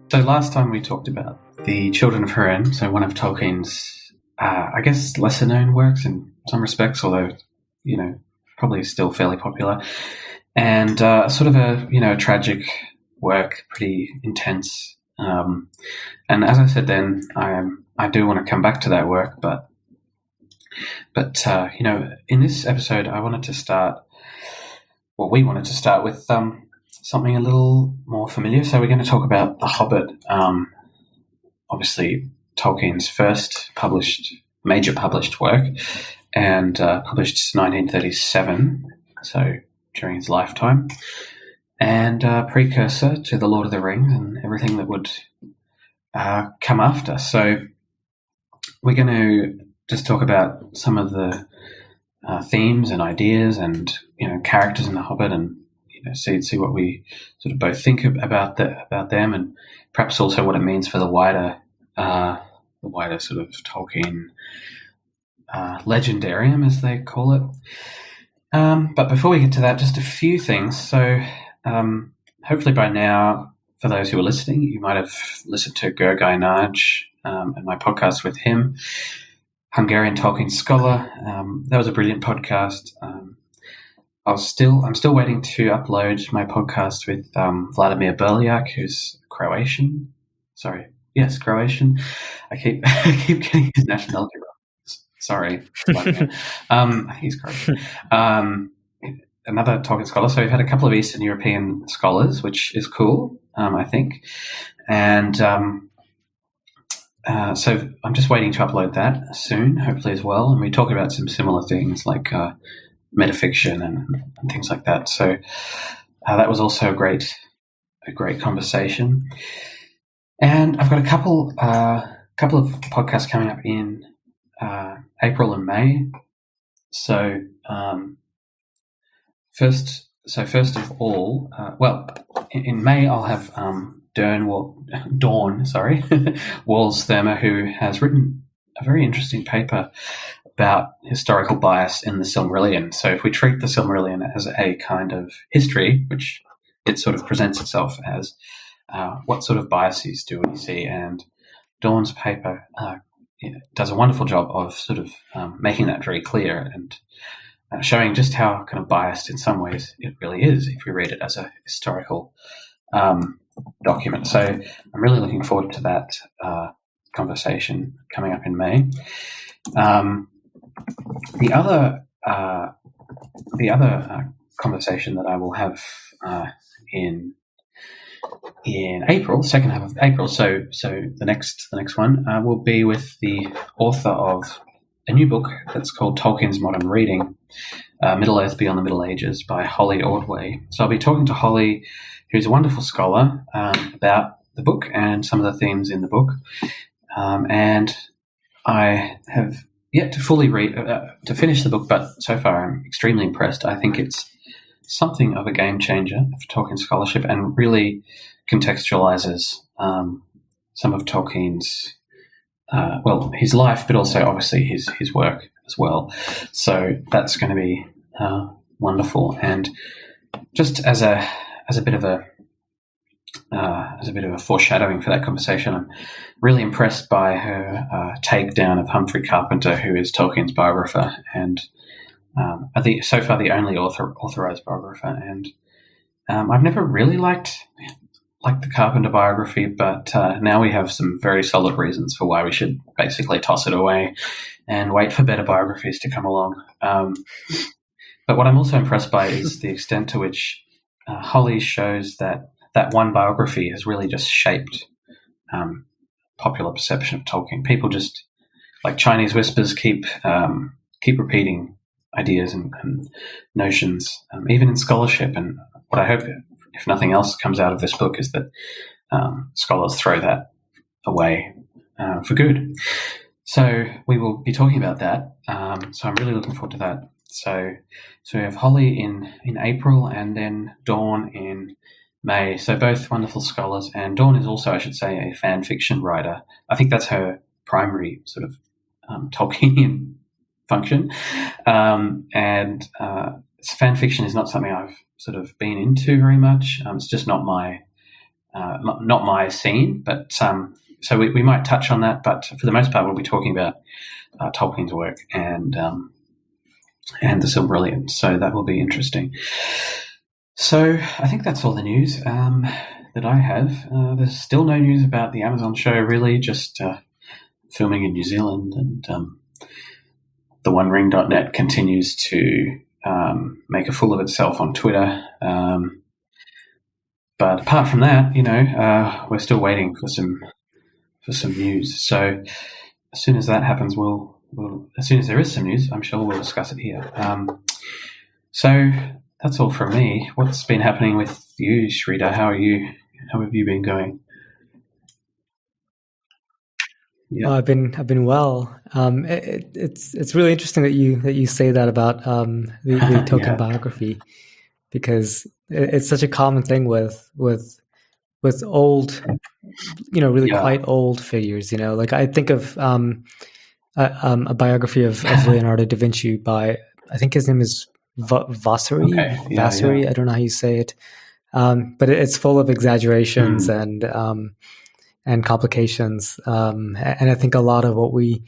So last time we talked about The Children of Hurin, so one of Tolkien's, I guess, lesser-known works in some respects, although, probably still fairly popular, and sort of a tragic work, pretty intense. And as I said then, I do want to come back to that work, but in this episode, we wanted to start with something a little more familiar. So we're going to talk about The Hobbit, obviously Tolkien's first major published work, and published 1937, so during his lifetime, and precursor to The Lord of the Rings and everything that would come after. So we're going to just talk about some of the themes and ideas and characters in The Hobbit, and see what we sort of both think about them, and perhaps also what it means for the wider sort of Tolkien legendarium, as they call it. But before we get to that, just a few things. So hopefully by now, for those who are listening, you might have listened to Gergely Nagy and my podcast with him, Hungarian Tolkien scholar. That was a brilliant podcast. I'm still waiting to upload my podcast with Vladimir Berliak, who's Croatian. Croatian. I keep getting his nationality wrong. Sorry, Vladimir. He's Croatian. Another Tolkien scholar. So we've had a couple of Eastern European scholars, which is cool, I think. And so I'm just waiting to upload that soon, hopefully as well. And we talk about some similar things like metafiction and things like that. So that was also a great conversation. And I've got a couple of podcasts coming up in April and May. So first of all, in May I'll have Dawn Walls-Thurmer, who has written a very interesting paper about historical bias in the Silmarillion. So if we treat the Silmarillion as a kind of history, which it sort of presents itself as, what sort of biases do we see? And Dawn's paper does a wonderful job of sort of making that very clear and showing just how kind of biased in some ways it really is if we read it as a historical document. So I'm really looking forward to that conversation coming up in May. The other conversation that I will have in April, second half of April. So the next one will be with the author of a new book that's called Tolkien's Modern Reading, Middle Earth Beyond the Middle Ages by Holly Ordway. So I'll be talking to Holly, who's a wonderful scholar, about the book and some of the themes in the book. And I have yet to fully to finish the book, but so far I'm extremely impressed. I think it's something of a game changer for Tolkien scholarship and really contextualizes some of Tolkien's, his life, but also obviously his work as well. So that's going to be wonderful. And just as a bit of a foreshadowing for that conversation, I'm really impressed by her takedown of Humphrey Carpenter, who is Tolkien's biographer, and I think so far the only authorized biographer. And I've never really liked the Carpenter biography, but now we have some very solid reasons for why we should basically toss it away and wait for better biographies to come along. But what I'm also impressed by is the extent to which Holly shows that one biography has really just shaped popular perception of Tolkien. People just, like Chinese whispers, keep repeating ideas and notions, even in scholarship. And what I hope, if nothing else, comes out of this book is that scholars throw that away for good. So we will be talking about that. So I'm really looking forward to that. So we have Holly in April and then Dawn in May. So both wonderful scholars. And Dawn is also, I should say, a fan fiction writer. I think that's her primary sort of Tolkienian function. And fan fiction is not something I've sort of been into very much. It's just not my not my scene, but so we might touch on that. But for the most part, we'll be talking about Tolkien's work and the Silmarillion. So that will be interesting. So I think that's all the news that I have. There's still no news about the Amazon show, really, just filming in New Zealand, and the OneRing.net continues to make a fool of itself on Twitter. But apart from that, we're still waiting for some news. So as soon as that happens, as soon as there is some news, I'm sure we'll discuss it here. So that's all from me. What's been happening with you, Sridhar? How are you? How have you been going? Yeah. I've been well. It's really interesting that you say that about the Tolkien biography, because it's such a common thing with old, really quite old figures. Like I think of a biography of Leonardo da Vinci by, I think his name is Vasari. Okay. Vasari. I don't know how you say it, but it's full of exaggerations and complications. And I think a lot of what we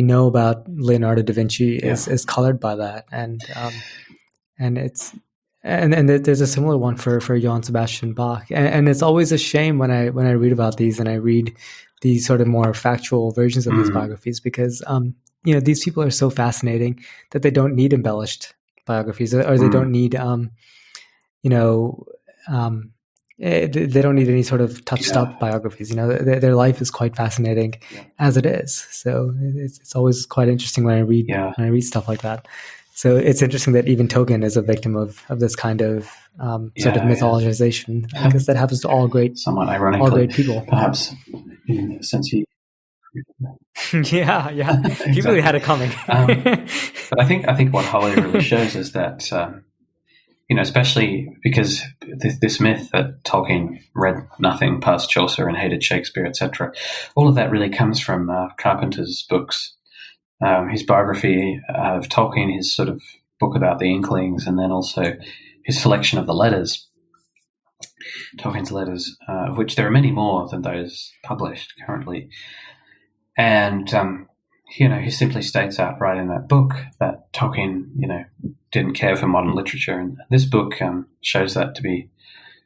know about Leonardo da Vinci is colored by that. And there's a similar one for Johann Sebastian Bach. And it's always a shame when I read about these and I read these sort of more factual versions of these biographies, because these people are so fascinating that they don't need embellished biographies, or they don't need they don't need any sort of touched up biographies. Their life is quite fascinating as it is. So it's always quite interesting when I read stuff like that. So it's interesting that even Tolkien is a victim of this kind of sort of mythologization. I guess that happens to all great, somewhat ironically, all great people. Perhaps in a sense he. yeah, he really had it coming. But I think what Holly really shows is that. Especially because this myth that Tolkien read nothing past Chaucer and hated Shakespeare, etc., all of that really comes from Carpenter's books. His biography of Tolkien, his sort of book about the Inklings, and then also his selection of the letters, Tolkien's letters, of which there are many more than those published currently. And he simply states outright in that book that Tolkien, didn't care for modern literature. And this book shows that to be,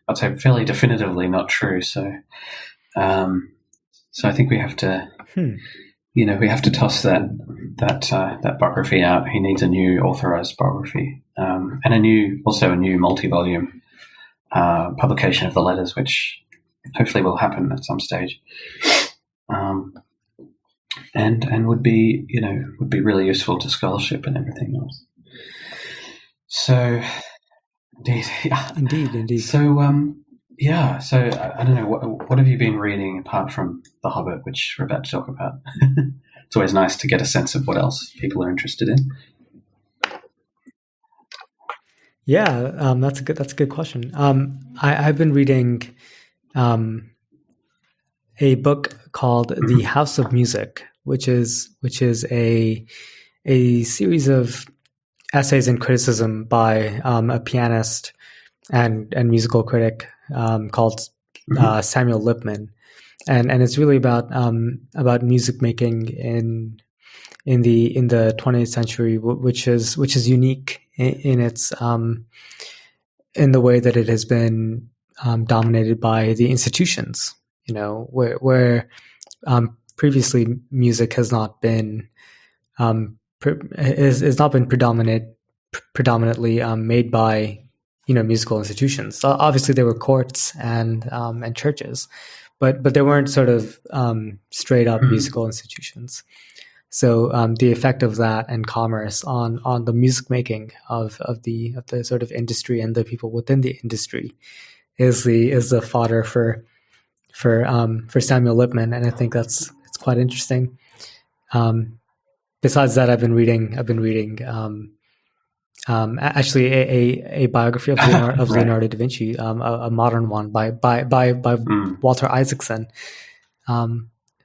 I'd say, fairly definitively not true. So I think we have to, we have to toss that biography out. He needs a new authorized biography, and a new multi-volume publication of the letters, which hopefully will happen at some stage. And would be really useful to scholarship and everything else. So, indeed. So, so I don't know, what have you been reading apart from The Hobbit, which we're about to talk about? It's always nice to get a sense of what else people are interested in. Yeah, that's a good question. I've been reading a book called The House of Music, which is a series of essays and criticism by a pianist and musical critic called Samuel Lipman, and it's really about music making in the 20th century, which is unique in its in the way that it has been dominated by the institutions. Where previously music has not been predominantly made by musical institutions. Obviously, there were courts and churches, but there weren't sort of straight up musical institutions. So the effect of that and commerce on the music making of the sort of industry and the people within the industry is the fodder for Samuel Lipman, and I think it's quite interesting. Besides that, I've been reading actually a biography of Leonardo da Vinci, a modern one by Walter Isaacson,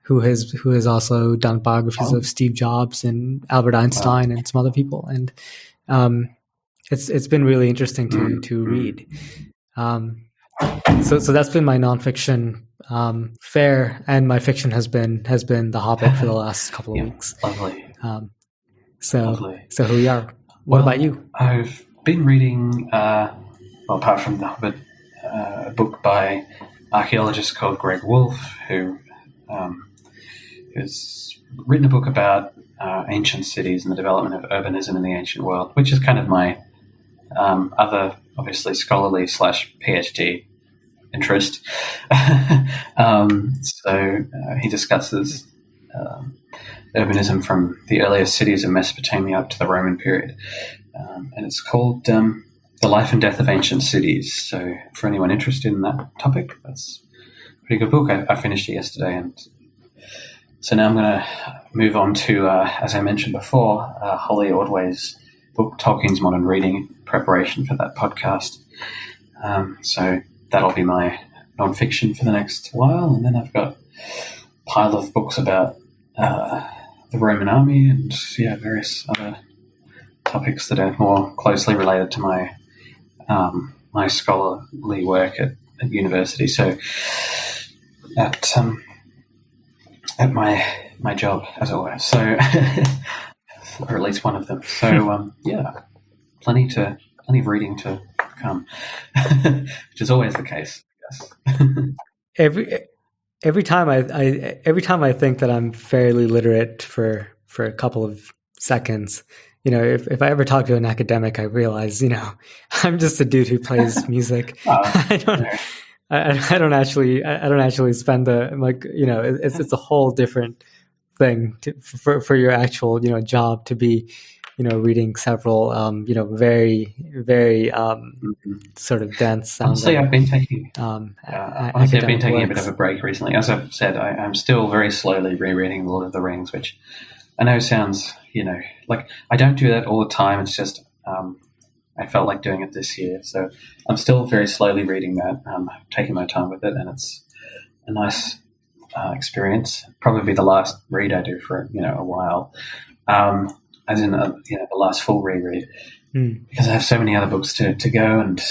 who has also done biographies of Steve Jobs and Albert Einstein and some other people, and it's been really interesting to read. So that's been my nonfiction fare, and my fiction has been The Hobbit for the last couple of weeks. Lovely. So here we are. What about you? I've been reading, apart from The Hobbit, a book by archaeologist called Greg Wolfe, who has written a book about ancient cities and the development of urbanism in the ancient world, which is kind of my other, obviously, scholarly / PhD interest. So he discusses urbanism from the earliest cities of Mesopotamia up to the Roman period. And it's called The Life and Death of Ancient Cities. So for anyone interested in that topic, that's a pretty good book. I finished it yesterday. And so now I'm going to move on to, as I mentioned before, Holly Ordway's book, Tolkien's Modern Reading, in preparation for that podcast. So that'll be my nonfiction for the next while. And then I've got a pile of books about the Roman army and various other topics that are more closely related to my my scholarly work at university. So at my job, as it were. So or at least one of them. So plenty of reading to come, which is always the case, I guess. Every time I think that I'm fairly literate for a couple of seconds, if I ever talk to an academic, I realize, I'm just a dude who plays music. I don't actually spend it's a whole different thing for your actual, job to be, reading several, very, very sort of dense. Honestly, I've been taking a bit of a break recently. As I've said, I'm still very slowly rereading Lord of the Rings, which I know sounds, like I don't do that all the time. It's just I felt like doing it this year. So I'm still very slowly reading that, taking my time with it, and it's a nice experience. Probably the last read I do for a while. As in, the last full reread, because I have so many other books to go. And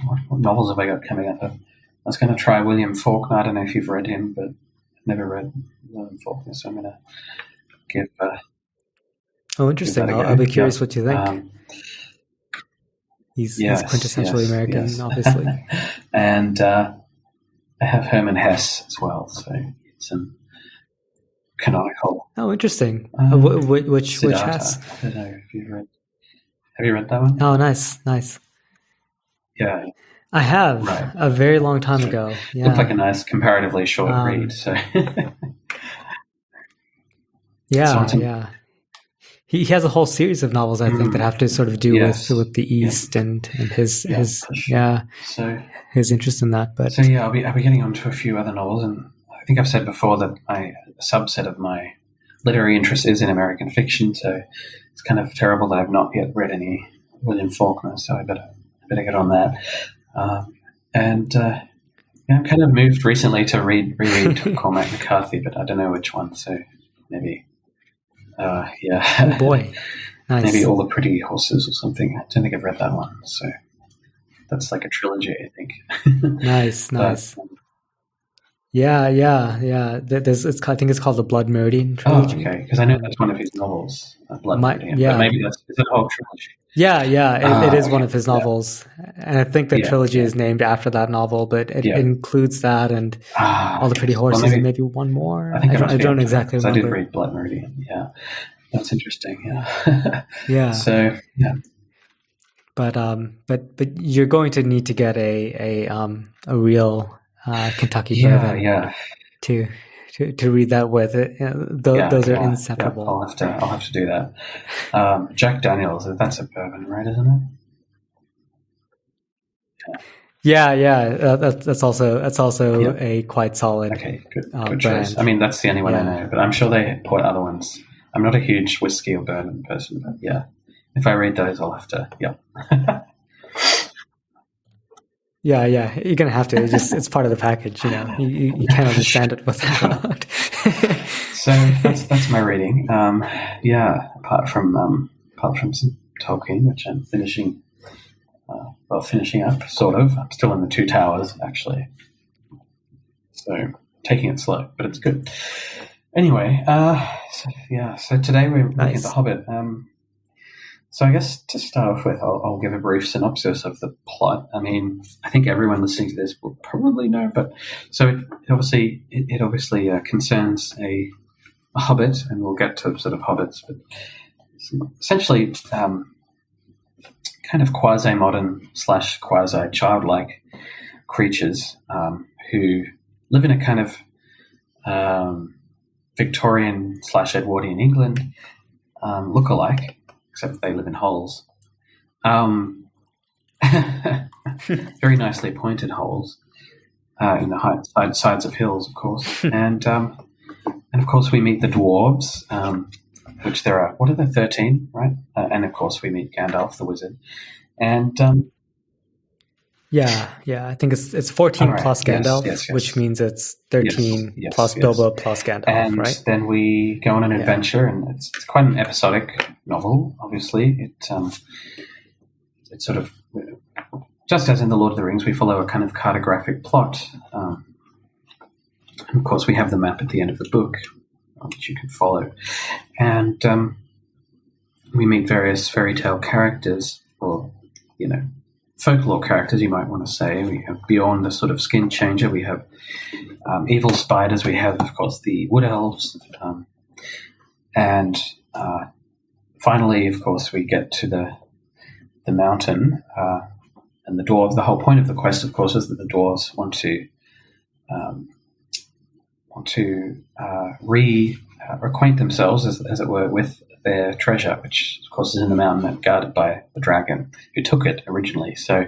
what novels have I got coming up? I was going to try William Faulkner. I don't know if you've read him, but I've never read William Faulkner, so I'm going to give. Interesting. I'll be curious what you think. He's quintessentially American, obviously. And I have Hermann Hesse as well, so it's an canonical. Oh, interesting. Which Hesse? I don't know if you've read. Have you read that one? Oh, nice. Yeah, I have a very long time ago. Yeah, looked like a nice, comparatively short read. So yeah. He has a whole series of novels, I think, that have to sort of do with the East and his interest in that. But so I'll be getting on to a few other novels, and I think I've said before that a subset of my literary interest is in American fiction. So it's kind of terrible that I've not yet read any William Faulkner. So I better get on that. I'm kind of moved recently to reread Cormac McCarthy, but I don't know which one. So maybe. Oh boy, nice. Maybe All the Pretty Horses or something. I don't think I've read that one. So that's like a trilogy, I think. Nice. Yeah. I think it's called the Blood Meridian trilogy. Oh, okay. Because I know that's one of his novels, Blood Meridian. Yeah. But maybe it's a whole trilogy. Yeah. It is one of his novels, and I think the trilogy is named after that novel. But it includes that and All the Pretty Horses, and maybe one more. I don't exactly remember. I did read Blood Meridian. Yeah, that's interesting. Yeah. Yeah. So yeah. But you're going to need to get a real Kentucky bourbon to read that with it. Those are inseparable. Yeah. I'll have to do that. Jack Daniels, that's a bourbon, right? Isn't it? Yeah. That's also a quite solid. Okay, good choice. I mean, that's the only one I know, but I'm sure they pour other ones. I'm not a huge whiskey or bourbon person, but if I read those, I'll have to. Yeah, you're gonna have to. It's part of the package, You can't understand it without. So that's my reading. Apart from some Tolkien, which I'm finishing finishing up, sort of. I'm still in the Two Towers, actually. So taking it slow, but it's good. Anyway, so today we're looking at The Hobbit. So I guess to start off with, I'll give a brief synopsis of the plot. I mean, I think everyone listening to this will probably know, but so it obviously concerns a hobbit, and we'll get to sort of hobbits, but essentially kind of quasi-modern / quasi-childlike creatures who live in a kind of Victorian / Edwardian England look-alike, except they live in holes. Very nicely pointed holes in the sides of hills, of course. And of course we meet the dwarves, which there are, what are there, 13, right? And of course we meet Gandalf, the wizard. And yeah, I think it's 14 plus Gandalf, yes. which means it's 13 plus Bilbo plus Gandalf, and right? Then we go on an adventure, and it's quite an episodic novel, obviously. It's sort of, just as in The Lord of the Rings, we follow a kind of cartographic plot. And of course, we have the map at the end of the book, which you can follow. And we meet various fairy tale characters, or, folklore characters, you might want to say. We have beyond the sort of skin changer, we have evil spiders, we have, of course, the wood elves, and finally, of course, we get to the mountain, and the dwarves. The whole point of the quest, of course, is that the dwarves want to reacquaint themselves, as it were, with their treasure, which of course is in the mountain guarded by the dragon who took it originally. So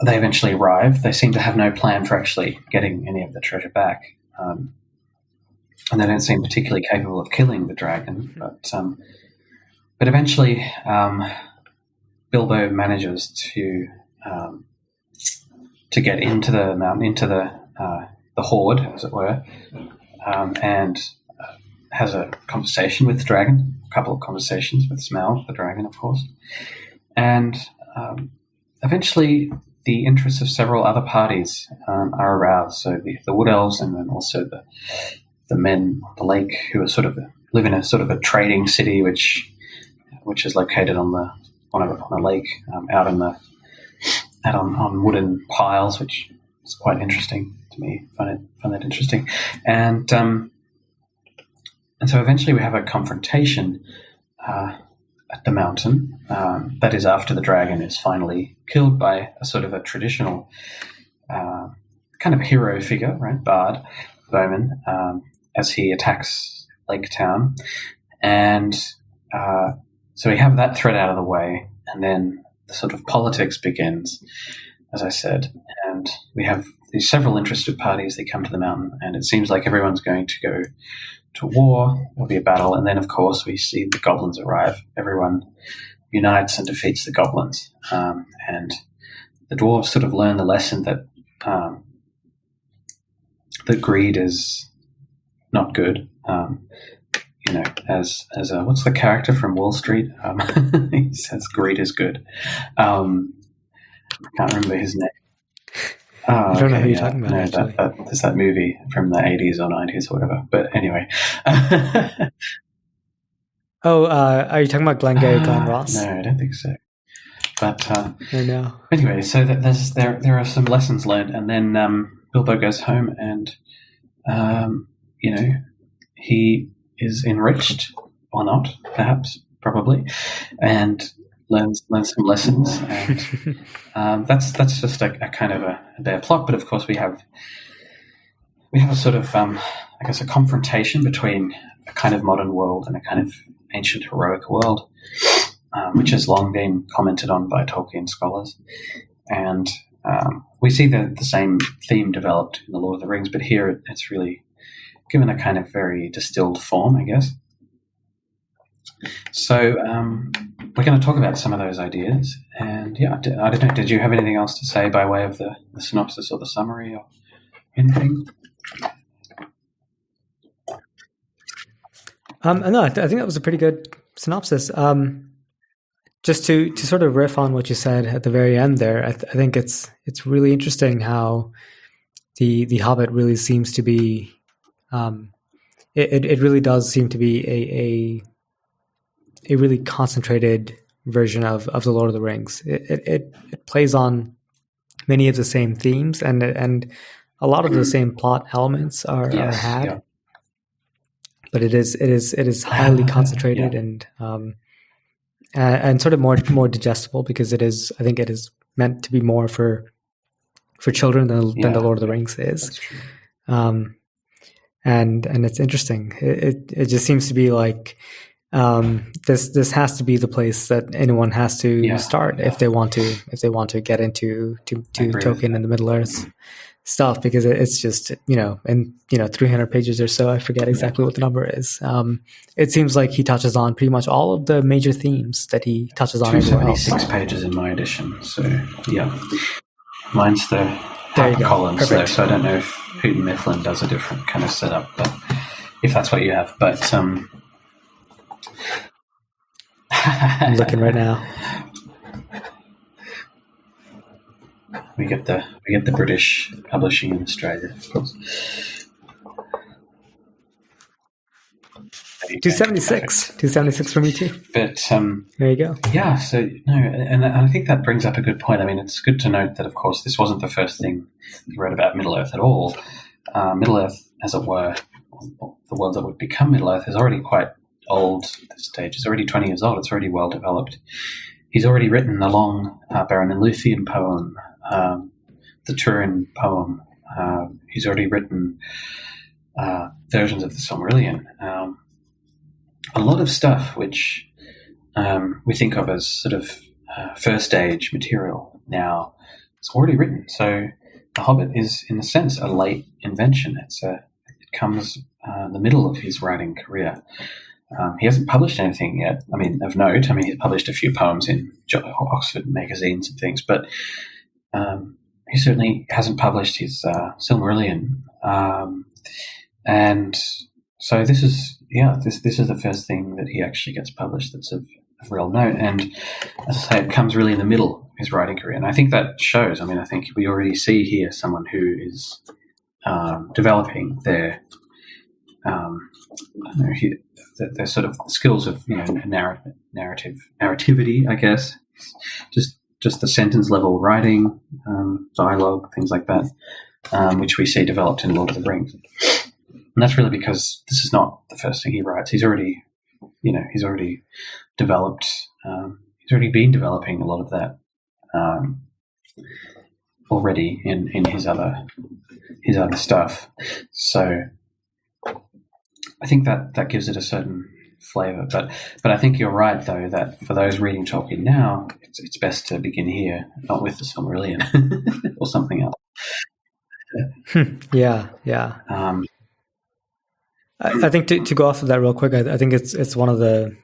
they eventually arrive. They seem to have no plan for actually getting any of the treasure back, and they don't seem particularly capable of killing the dragon. But eventually, Bilbo manages to get into the mountain, into the horde, as it were, and has a conversation with the dragon, a couple of conversations with Smaug, the dragon, of course. And eventually the interests of several other parties are aroused. So the Wood Elves, and then also the men on the lake, who are sort of live in a sort of a trading city, which is located on a lake out on wooden piles, which is quite interesting to me. Find that interesting. And so eventually we have a confrontation at the mountain. That is after the dragon is finally killed by a sort of a traditional kind of hero figure, right? Bard, Bowman, as he attacks Lake Town. And so we have that thread out of the way, and then the sort of politics begins, as I said. And we have these several interested parties that come to the mountain, and it seems like everyone's going to go to war. There'll be a battle, and then of course we see the goblins arrive. Everyone unites and defeats the goblins, and the dwarves sort of learn the lesson that greed is not good. As what's the character from Wall Street? He says greed is good. I can't remember his name. I don't know who you're talking about. No, there's that movie from the 80s or 90s or whatever. But anyway. Are you talking about Glengarry Glen Ross? No, I don't think so. But I know. Anyway, so there are some lessons learned, and then Bilbo goes home, and he is enriched, or not, perhaps, probably, and learns some lessons, and that's just a kind of a bare plot. But of course, we have a sort of I guess a confrontation between a kind of modern world and a kind of ancient heroic world, which has long been commented on by Tolkien scholars, and we see the same theme developed in The Lord of the Rings, but here it's really given a kind of very distilled form, I guess. So we're going to talk about some of those ideas. And I don't know, did you have anything else to say by way of the synopsis or the summary or anything? No, I think that was a pretty good synopsis. just to sort of riff on what you said at the very end there, I think it's really interesting how the Hobbit really seems to be, it really does seem to be a really concentrated version of the Lord of the Rings. It plays on many of the same themes, and a lot of the same plot elements are had. Yeah. But it is highly concentrated and sort of more digestible, because I think it is meant to be more for children than the Lord of the Rings is. And it's interesting. It just seems to be like this has to be the place that anyone has to start if they want to get into Tolkien and the Middle Earth stuff, because it's just, in 300 pages or so, I forget exactly what the number is. It seems like he touches on pretty much all of the major themes that he touches on everywhere else. 276 pages in my edition, so mine's the HarperCollins though, so I don't know if Houghton Mifflin does a different kind of setup, but if that's what you have. But I'm looking right now. We get the British publishing in Australia, of course. 276 for me too. But there you go. Yeah. So no, and I think that brings up a good point. I mean, it's good to note that, of course, this wasn't the first thing he wrote about Middle Earth at all. Middle Earth, as it were, the world that would become Middle Earth, is already quite old at this stage. It's already 20 years old. It's already well developed. He's already written a long Beren and Luthien poem, the Turin poem. He's already written versions of the Silmarillion. A lot of stuff which we think of as sort of first age material now is already written. So The Hobbit is, in a sense, a late invention. It comes in the middle of his writing career. He hasn't published anything yet. I mean, of note. I mean, he's published a few poems in Oxford magazines and things, but he certainly hasn't published his Silmarillion. And so this is the first thing that he actually gets published that's of real note. And as I say, it comes really in the middle of his writing career. And I think that shows. I mean, I think we already see here someone who is developing their their sort of skills of narrativity, I guess, just the sentence level writing, dialogue, things like that, which we see developed in Lord of the Rings. And that's really because this is not the first thing he writes. He's already developed. He's already been developing a lot of that already in his other stuff. So I think that gives it a certain flavour. But I think you're right, though, that for those reading Tolkien now, it's best to begin here, not with the Silmarillion or something else. Yeah. I think to go off of that real quick, I think it's one of the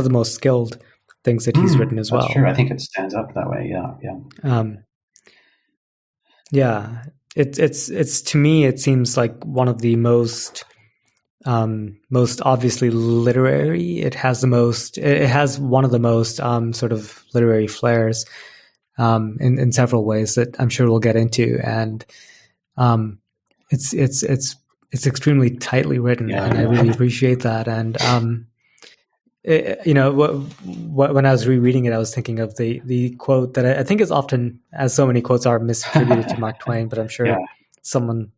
most skilled things that he's written as well. That's true. I think it stands up that way. Yeah. It's to me, it seems like one of the most obviously literary. It has one of the most sort of literary flares in several ways that I'm sure we'll get into, and it's extremely tightly written, and I really appreciate that. And when I was rereading it, I was thinking of the quote that I think is often, as so many quotes are, misattributed to Mark Twain, but I'm sure someone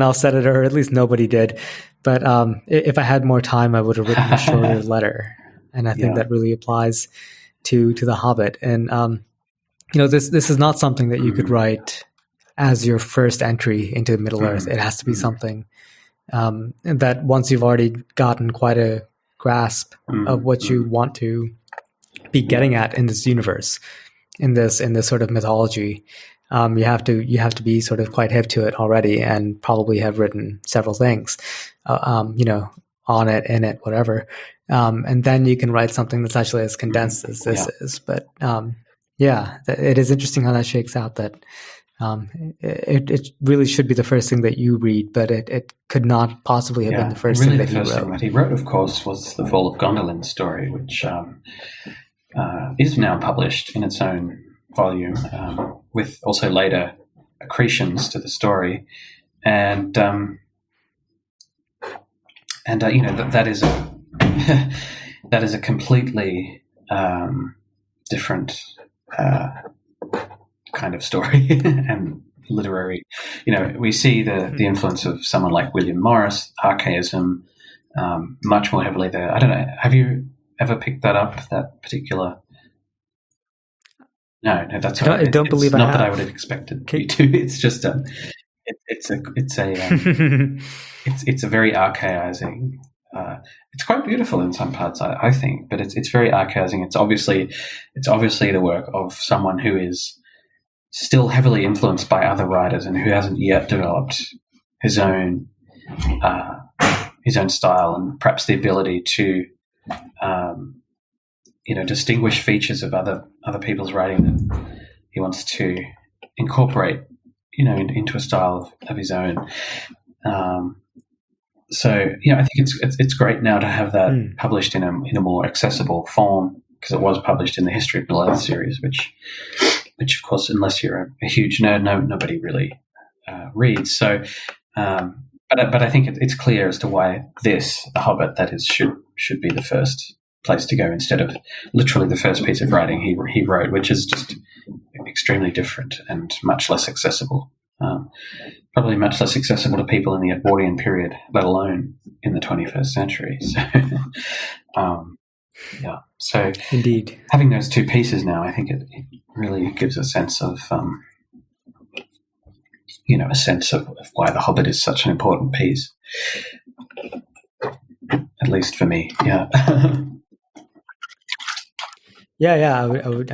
else said it, or at least nobody did. But if I had more time, I would have written a shorter letter, and I think that really applies to The Hobbit. And this is not something that you could write as your first entry into Middle Earth. It has to be something that once you've already gotten quite a grasp of what you want to be getting at in this universe, in this sort of mythology, you have to be sort of quite hip to it already, and probably have written several things, on it, in it, whatever, and then you can write something that's actually as condensed as this is. But it is interesting how that shakes out. That it really should be the first thing that you read, but it could not possibly have been the first thing that he wrote. What he wrote, of course, was the Fall of Gondolin story, which is now published in its own volume, with also later accretions to the story, and that is a that is a completely different kind of story and literary. We see the influence of someone like William Morris, archaism, much more heavily there. I don't know. Have you ever picked that up? That particular? No, that's all right. I don't believe I not have. that I would have expected you to. It's just it's a very archaizing. It's quite beautiful in some parts, I think, but it's very archaizing. It's obviously the work of someone who is still heavily influenced by other writers and who hasn't yet developed his own style and perhaps the ability to distinguish features of other people's writing that he wants to incorporate into a style of his own. So I think it's great now to have that published in a more accessible form, because it was published in the History of Middle Earth series, which of course, unless you're a huge nerd, nobody really reads. So, but I think it's clear as to why The Hobbit, that is, should be the first place to go instead of literally the first piece of writing he wrote, which is just extremely different and much less accessible. Probably much less accessible to people in the Edwardian period, let alone in the 21st century. So, So indeed, having those two pieces now, I think it really gives a sense of, a sense of why The Hobbit is such an important piece. At least for me, yeah. Yeah, I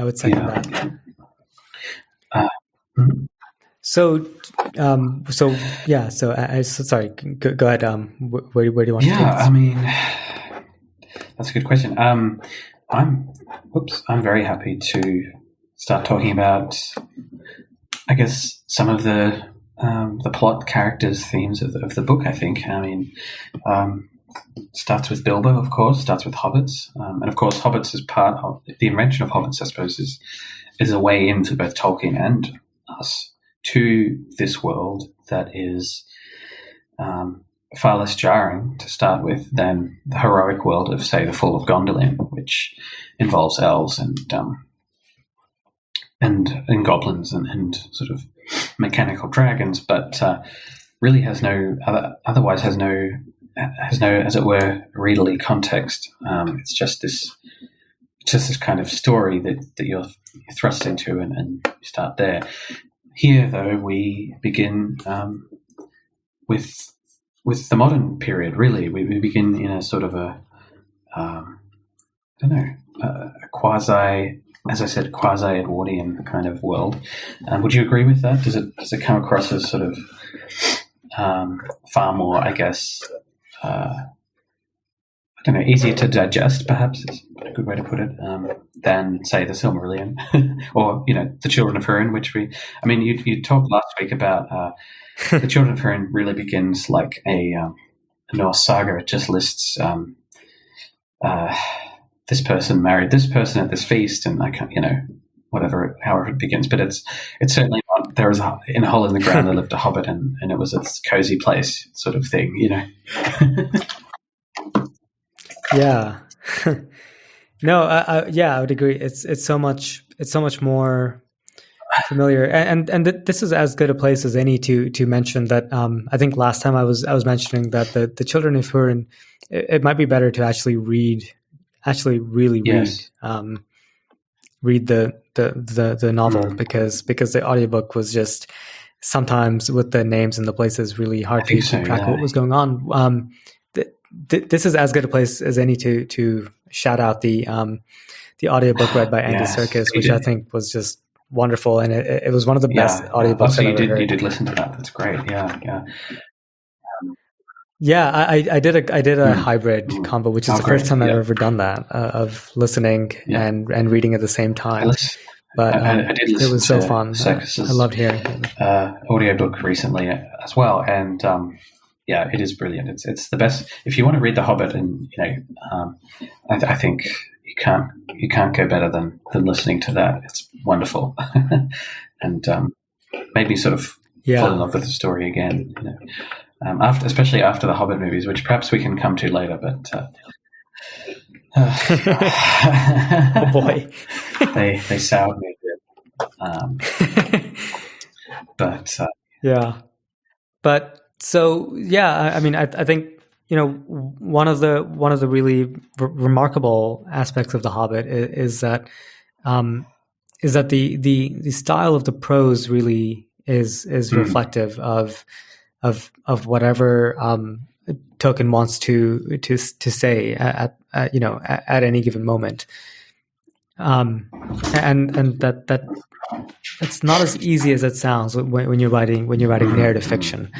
would second that. So sorry. Go ahead. Where do you want to take this? I mean, that's a good question. I'm very happy to start talking about, I guess, some of the plot, characters, themes of the book. I think. I mean, starts with Bilbo, of course. Starts with hobbits, and of course, hobbits is part of the invention of hobbits. I suppose is a way into both Tolkien and us to this world that is far less jarring to start with than the heroic world of, say, the Fall of Gondolin, which involves elves and goblins and sort of mechanical dragons, but really has no, as it were, readerly context. It's just this kind of story that you're thrust into and you start there. Here, though, we begin with the modern period. Really, we begin in a sort of a quasi, as I said, quasi-Edwardian kind of world. Would you agree with that? Does it come across as sort of far more, I guess, easier to digest, perhaps is a good way to put it, than, say, the Silmarillion or, the Children of Húrin, you talked last week about the Children of Húrin really begins like a Norse saga. It just lists this person married this person at this feast, and however it begins. But it's certainly not, there was in a hole in the ground there lived a hobbit, and it was a cozy place sort of thing, Yeah. No, I would agree. It's so much more familiar, and this is as good a place as any to mention that. I think last time I was mentioning that the Children of Húrin, it might be better to actually really read the novel, because the audiobook was just sometimes with the names and the places really hard to keep track of what was going on. This is as good a place as any to shout out the audiobook read by Andy Serkis, which I think was just wonderful, and it was one of the best audiobooks I've ever heard. You did listen to that. That's great. Yeah. Yeah, I did a hybrid combo, which is the first time I've ever done that, of listening and reading at the same time. But I did listen. It was so fun. Serkis's I loved hearing it. Audiobook recently as well, and it is brilliant. It's the best if you want to read The Hobbit, and I think you you can't go better than listening to that. It's wonderful, and made me sort of fall in love with the story again. Especially after the Hobbit movies, which perhaps we can come to later. But oh boy, they soured me a bit. But so yeah, I mean, I think one of the really remarkable aspects of The Hobbit is that the style of the prose really is reflective of whatever Tolkien wants to say at any given moment, and that it's not as easy as it sounds when you're writing narrative fiction.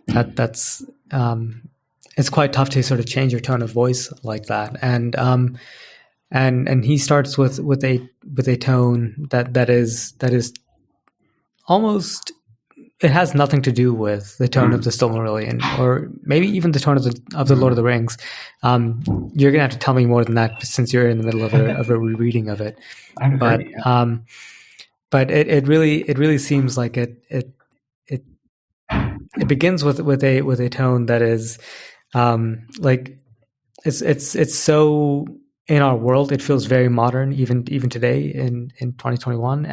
That's it's quite tough to sort of change your tone of voice like that, and he starts with a tone that is almost, it has nothing to do with the tone of the Silmarillion, or maybe even the tone of the Lord of the Rings. You're gonna have to tell me more than that, since you're in the middle of a rereading of it. But it really seems like it begins with a tone that is like it's so in our world. It feels very modern, even today in 2021,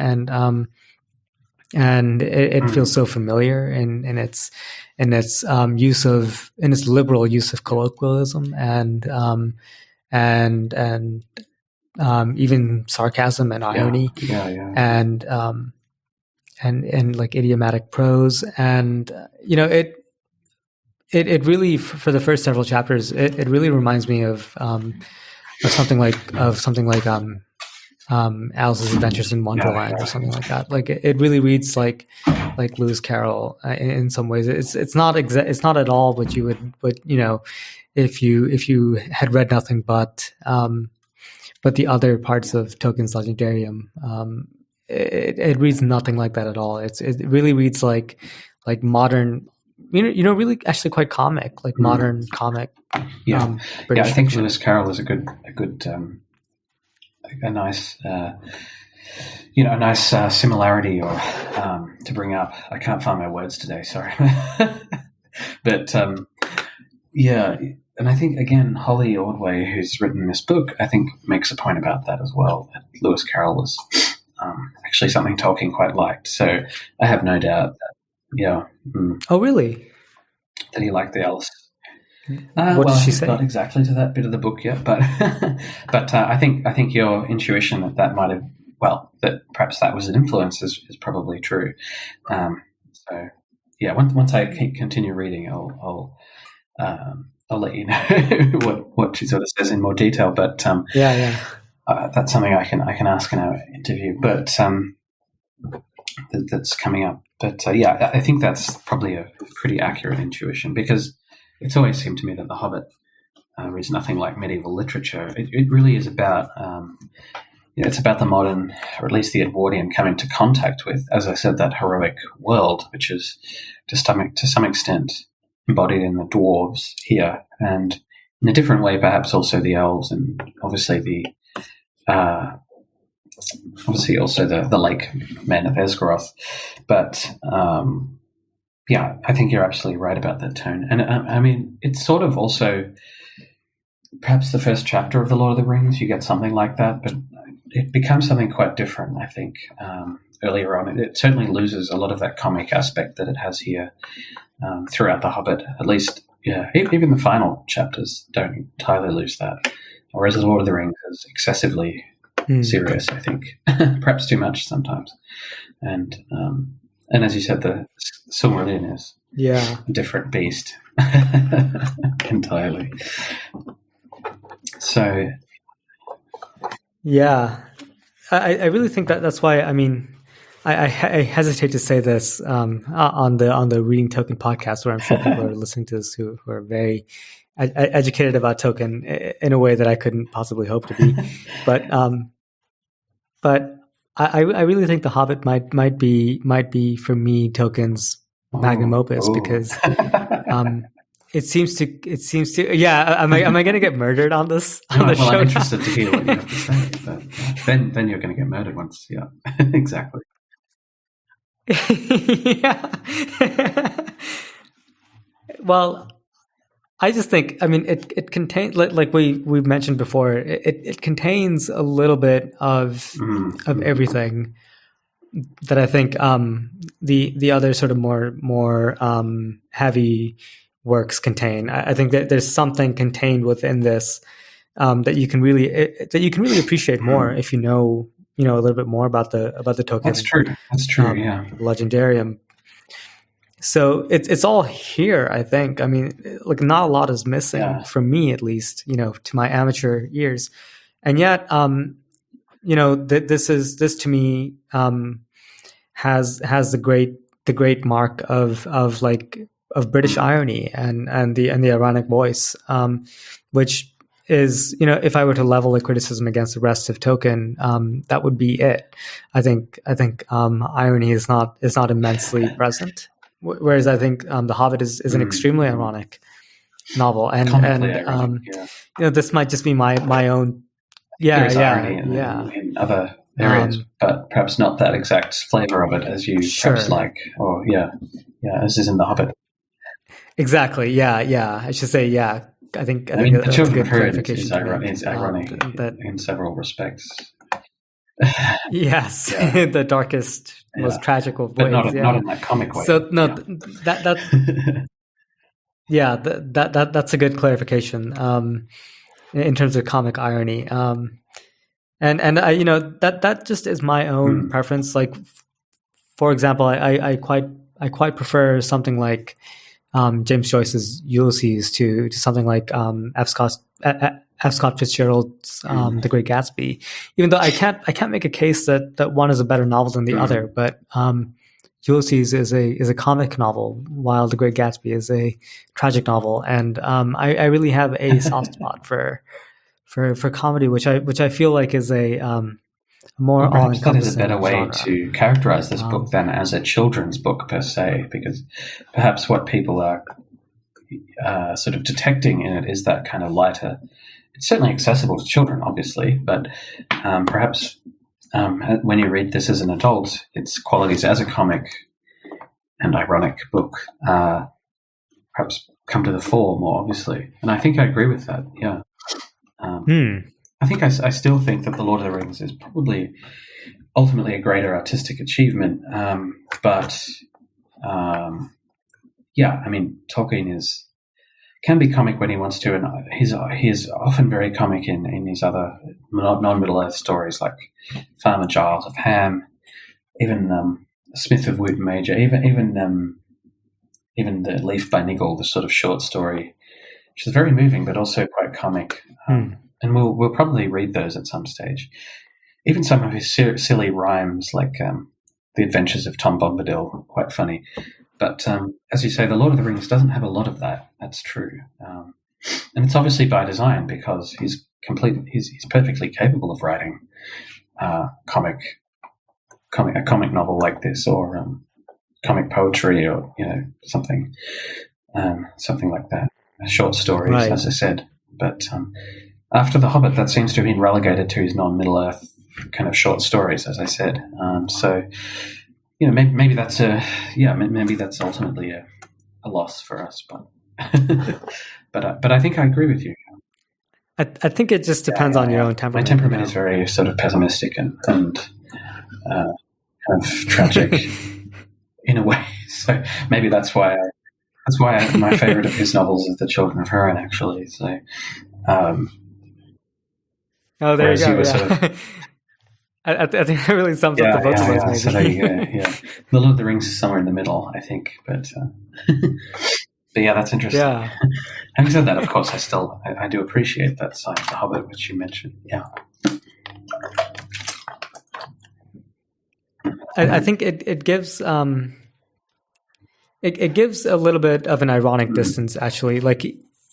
and it feels so familiar in its liberal use of colloquialism and even sarcasm and irony, and like idiomatic prose, and it really, for the first several chapters, it really reminds me of something like Alice's Adventures in Wonderland, or something like that. Like it really reads like Lewis Carroll in some ways. It's not at all what you would, if you had read nothing but the other parts of Tolkien's Legendarium. It reads nothing like that at all. It really reads like modern, really actually quite comic, like modern comic. British I think fiction. Lewis Carroll is a nice, a nice similarity, or to bring up. I can't find my words today. Sorry, but and I think again, Holly Ordway, who's written this book, I think makes a point about that as well. That Lewis Carroll was actually something Tolkien quite liked. So I have no doubt that Oh, really? That he liked the Alice. What did she say? Not exactly to that bit of the book yet, but I think your intuition that might have, that perhaps that was an influence is probably true. So yeah, once I continue reading, I'll let you know what she sort of says in more detail. But that's something I can ask in our interview. But that's coming up. But I think that's probably a pretty accurate intuition, because it's always seemed to me that The Hobbit reads nothing like medieval literature. It really is about it's about the modern, or at least the Edwardian, coming to contact with, as I said, that heroic world, which is to some extent embodied in the dwarves here, and in a different way perhaps also the elves, and obviously also the lake men of Esgaroth. But I think you're absolutely right about that tone. And I mean, it's sort of also perhaps the first chapter of The Lord of the Rings, you get something like that, but it becomes something quite different, I think, earlier on. It certainly loses a lot of that comic aspect that it has here throughout The Hobbit. At least, even the final chapters don't entirely lose that. Whereas The Lord of the Rings is excessively serious, I think, perhaps too much sometimes. And as you said, the Silmarillion is a different beast entirely. So, I really think that's why. I mean, I hesitate to say this on the Reading Tolkien podcast, where I'm sure people are listening to this who are very educated about Tolkien in a way that I couldn't possibly hope to be, but I really think The Hobbit might be for me Tolkien's magnum opus, because it seems to. Yeah, am I going to get murdered on this on No, the well, show? I'm interested to hear what you have to say. But then you're going to get murdered once. Yeah, exactly. Yeah. Well, I just think, I mean, it contains, like we mentioned before, it contains a little bit of everything that I think the other sort of more heavy works contain. I think that there's something contained within this that you can really appreciate more if you know a little bit more about the Tolkien. That's true. That's true. Yeah. Legendarium. So it's all here, I think. I mean, like, not a lot is missing from me, at least, to my amateur ears. And yet, this to me has the great mark of British irony and the ironic voice, which is, if I were to level a criticism against the rest of Tolkien, that would be it. I think irony is not immensely present. Whereas I think The Hobbit is an extremely ironic novel, and this might just be my own. There is irony in other areas, but perhaps not that exact flavor of it as you perhaps like. Or as is in The Hobbit. Exactly. Yeah. I should say yeah. I think the Children of Hurin is ironic in several respects. Yes, the darkest, most tragic of ways. But not in that comic way. So no, that that's a good clarification in terms of comic irony. And I, that just is my own preference. Like, for example, I quite prefer something like James Joyce's Ulysses to something like F. Scott Fitzgerald's The Great Gatsby, even though I can't make a case that one is a better novel than the other. But Ulysses is a comic novel, while The Great Gatsby is a tragic novel, and I really have a soft spot for comedy, which I feel like is a more all-encompassing that is a better way genre to characterize this book than as a children's book per se, because perhaps what people are sort of detecting in it is that kind of lighter. It's certainly accessible to children, obviously, but perhaps when you read this as an adult, its qualities as a comic and ironic book perhaps come to the fore more obviously. And I think I agree with that, yeah. I think I still think that The Lord of the Rings is probably ultimately a greater artistic achievement, but I mean, Tolkien can be comic when he wants to, and he's often very comic in his other non-Middle-earth stories, like Farmer Giles of Ham, even Smith of Wootton Major, even The Leaf by Niggle, the sort of short story, which is very moving but also quite comic. And we'll probably read those at some stage. Even some of his silly rhymes, like The Adventures of Tom Bombadil, quite funny. But as you say, The Lord of the Rings doesn't have a lot of that. That's true, and it's obviously by design, because he's perfectly capable of writing a comic novel like this, or comic poetry, or something like that. Short stories, right, as I said. But after The Hobbit, that seems to have been relegated to his non-Middle-earth kind of short stories, as I said. So. Maybe that's maybe that's ultimately a loss for us, but but I think I agree with you. I think it just depends on your own temperament. My temperament is very sort of pessimistic and kind of tragic in a way. So maybe that's why my favorite of his novels is The Children of Hurin, actually. So there you go. Sort of, I think that really sums up the both of those. Maybe. So there you go. Yeah, The Lord of the Rings is somewhere in the middle, I think. But yeah, that's interesting. Yeah. Having said that, of course, I do appreciate that side of The Hobbit, which you mentioned. Yeah. I think it gives it gives a little bit of an ironic distance, actually. Like,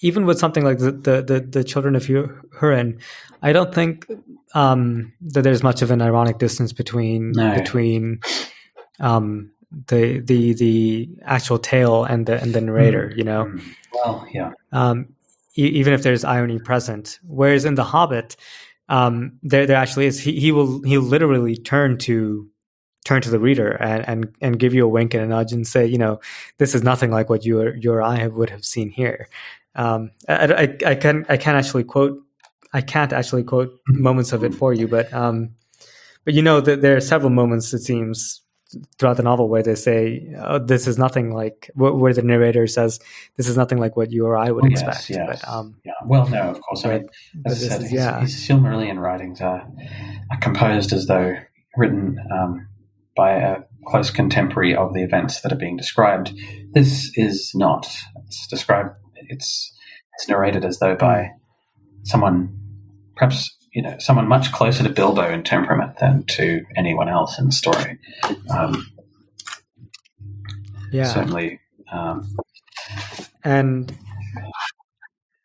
even with something like the Children of Hurin, I don't think that there's much of an ironic distance between the actual tale and the narrator. Well, yeah. Even if there's irony present. Whereas in The Hobbit, there actually is. He'll literally turn to the reader and give you a wink and a nudge and say, this is nothing like what you or I would have seen here. I can't actually quote moments of it for you, but there are several moments, it seems, throughout the novel where they say, this is nothing like, where the narrator says, this is nothing like what you or I would expect. Yes. But, yeah. Well, no, of course. I mean, as I said, his Silmarillion writings are composed as though written by a close contemporary of the events that are being described. This is not. It's narrated as though by someone, perhaps, someone much closer to Bilbo in temperament than to anyone else in the story. Certainly. And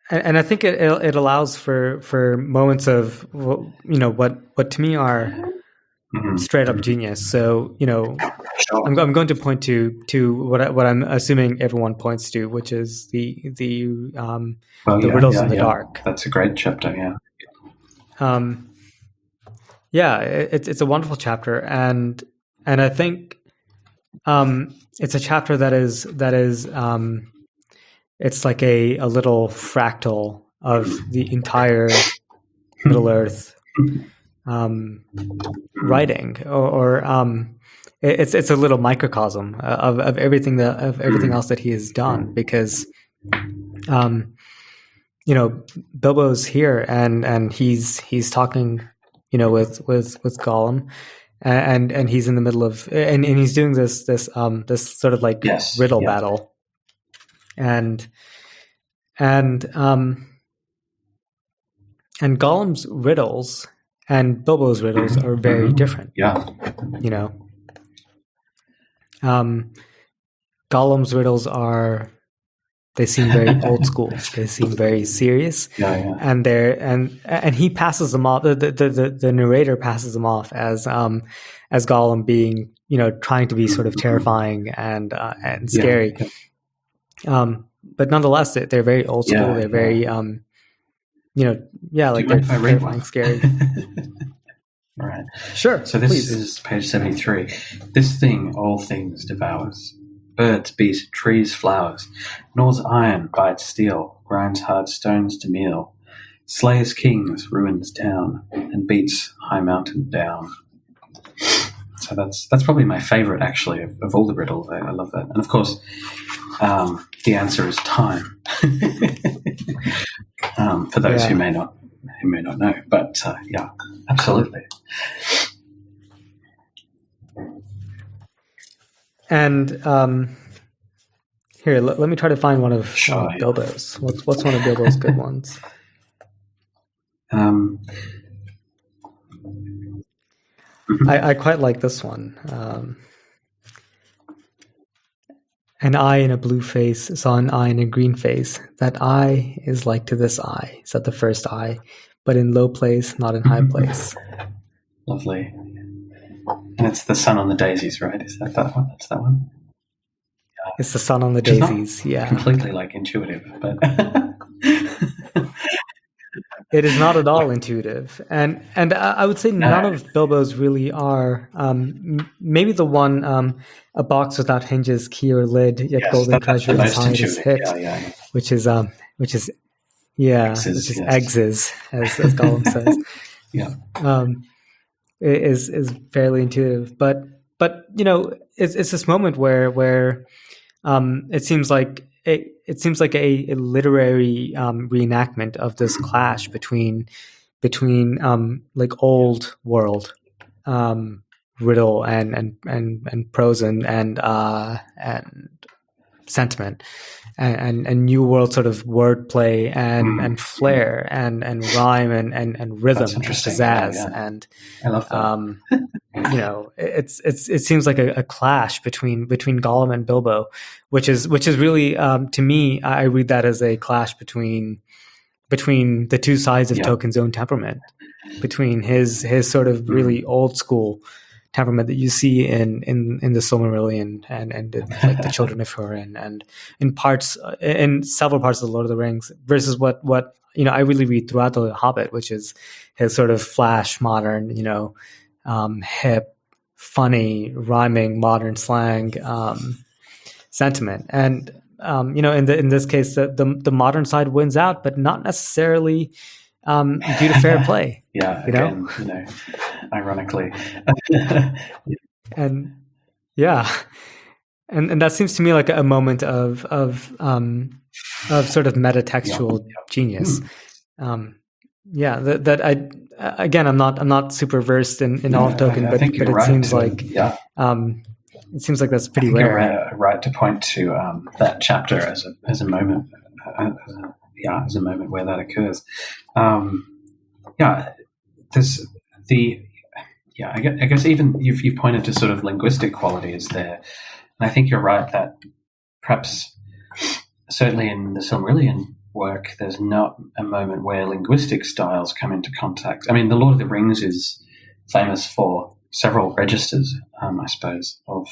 I think it allows for moments of, what to me are straight up genius. So, Sure. I'm going to point to what I'm assuming everyone points to, which is the riddles in the dark. That's a great chapter. Yeah. It's a wonderful chapter, and I think it's a chapter that is it's like a little fractal of the entire Middle Earth writing, or it's a little microcosm of everything else that he has done, because Bilbo's here and he's talking with Gollum, and he's in the middle of and he's doing this sort of like riddle battle, and Gollum's riddles and Bilbo's riddles are very different. Gollum's riddles they seem very old school. They seem very serious. And he passes them off. The narrator passes them off as Gollum being, trying to be sort of terrifying and scary. But nonetheless, they're very old school. They're very, they're terrifying, scary. All right. Sure. So this is page 73. This thing all things devours. Birds beat trees flowers. Gnaws iron, bites steel. Grinds hard stones to meal. Slays kings, ruins town. And beats high mountain down. So that's probably my favorite, actually, of all the riddles. I love that. And of course, the answer is time. For those who may not know, but absolutely. And here, let me try to find one of Bilbo's. What's one of Bilbo's good ones? I quite like this one. An eye in a blue face saw an eye in a green face. That eye is like to this eye, said the first eye, but in low place, not in high place. Lovely. And it's the sun on the daisies, right? Is that one? That's that one? It's the sun on the daisies, yeah. Completely intuitive, but it is not at all intuitive. And I would say none of Bilbo's really are. Maybe the one, a box without hinges, key or lid, yet golden treasure inside is hit, which is exes, as Gollum says. Is fairly intuitive, but it's this moment where it seems like a literary reenactment of this clash between old world riddle and prose and sentiment and new world sort of wordplay and flair and rhyme and rhythm and pizzazz and I love that. It seems like a clash between Gollum and Bilbo, which is really to me, I read that as a clash between the two sides of Tolkien's own temperament, between his sort of really old school temperament that you see in the Silmarillion and like the Children of Hurin and in several parts of the Lord of the Rings, versus what I really read throughout the Hobbit, which is his sort of flash modern, hip, funny, rhyming modern slang sentiment. And in this case, the modern side wins out, but not necessarily due to fair play. Yeah, again, ironically. And yeah, and that seems to me like a moment of sort of metatextual genius. That I'm not super versed in all of Tolkien, but it right seems like it seems like that's pretty rare. You're right to point to that chapter as a moment, as a moment where that occurs. I guess even you've pointed to sort of linguistic qualities there, and I think you're right that perhaps certainly in the Silmarillion work, there's not a moment where linguistic styles come into contact. I mean, the Lord of the Rings is famous for several registers, I suppose, of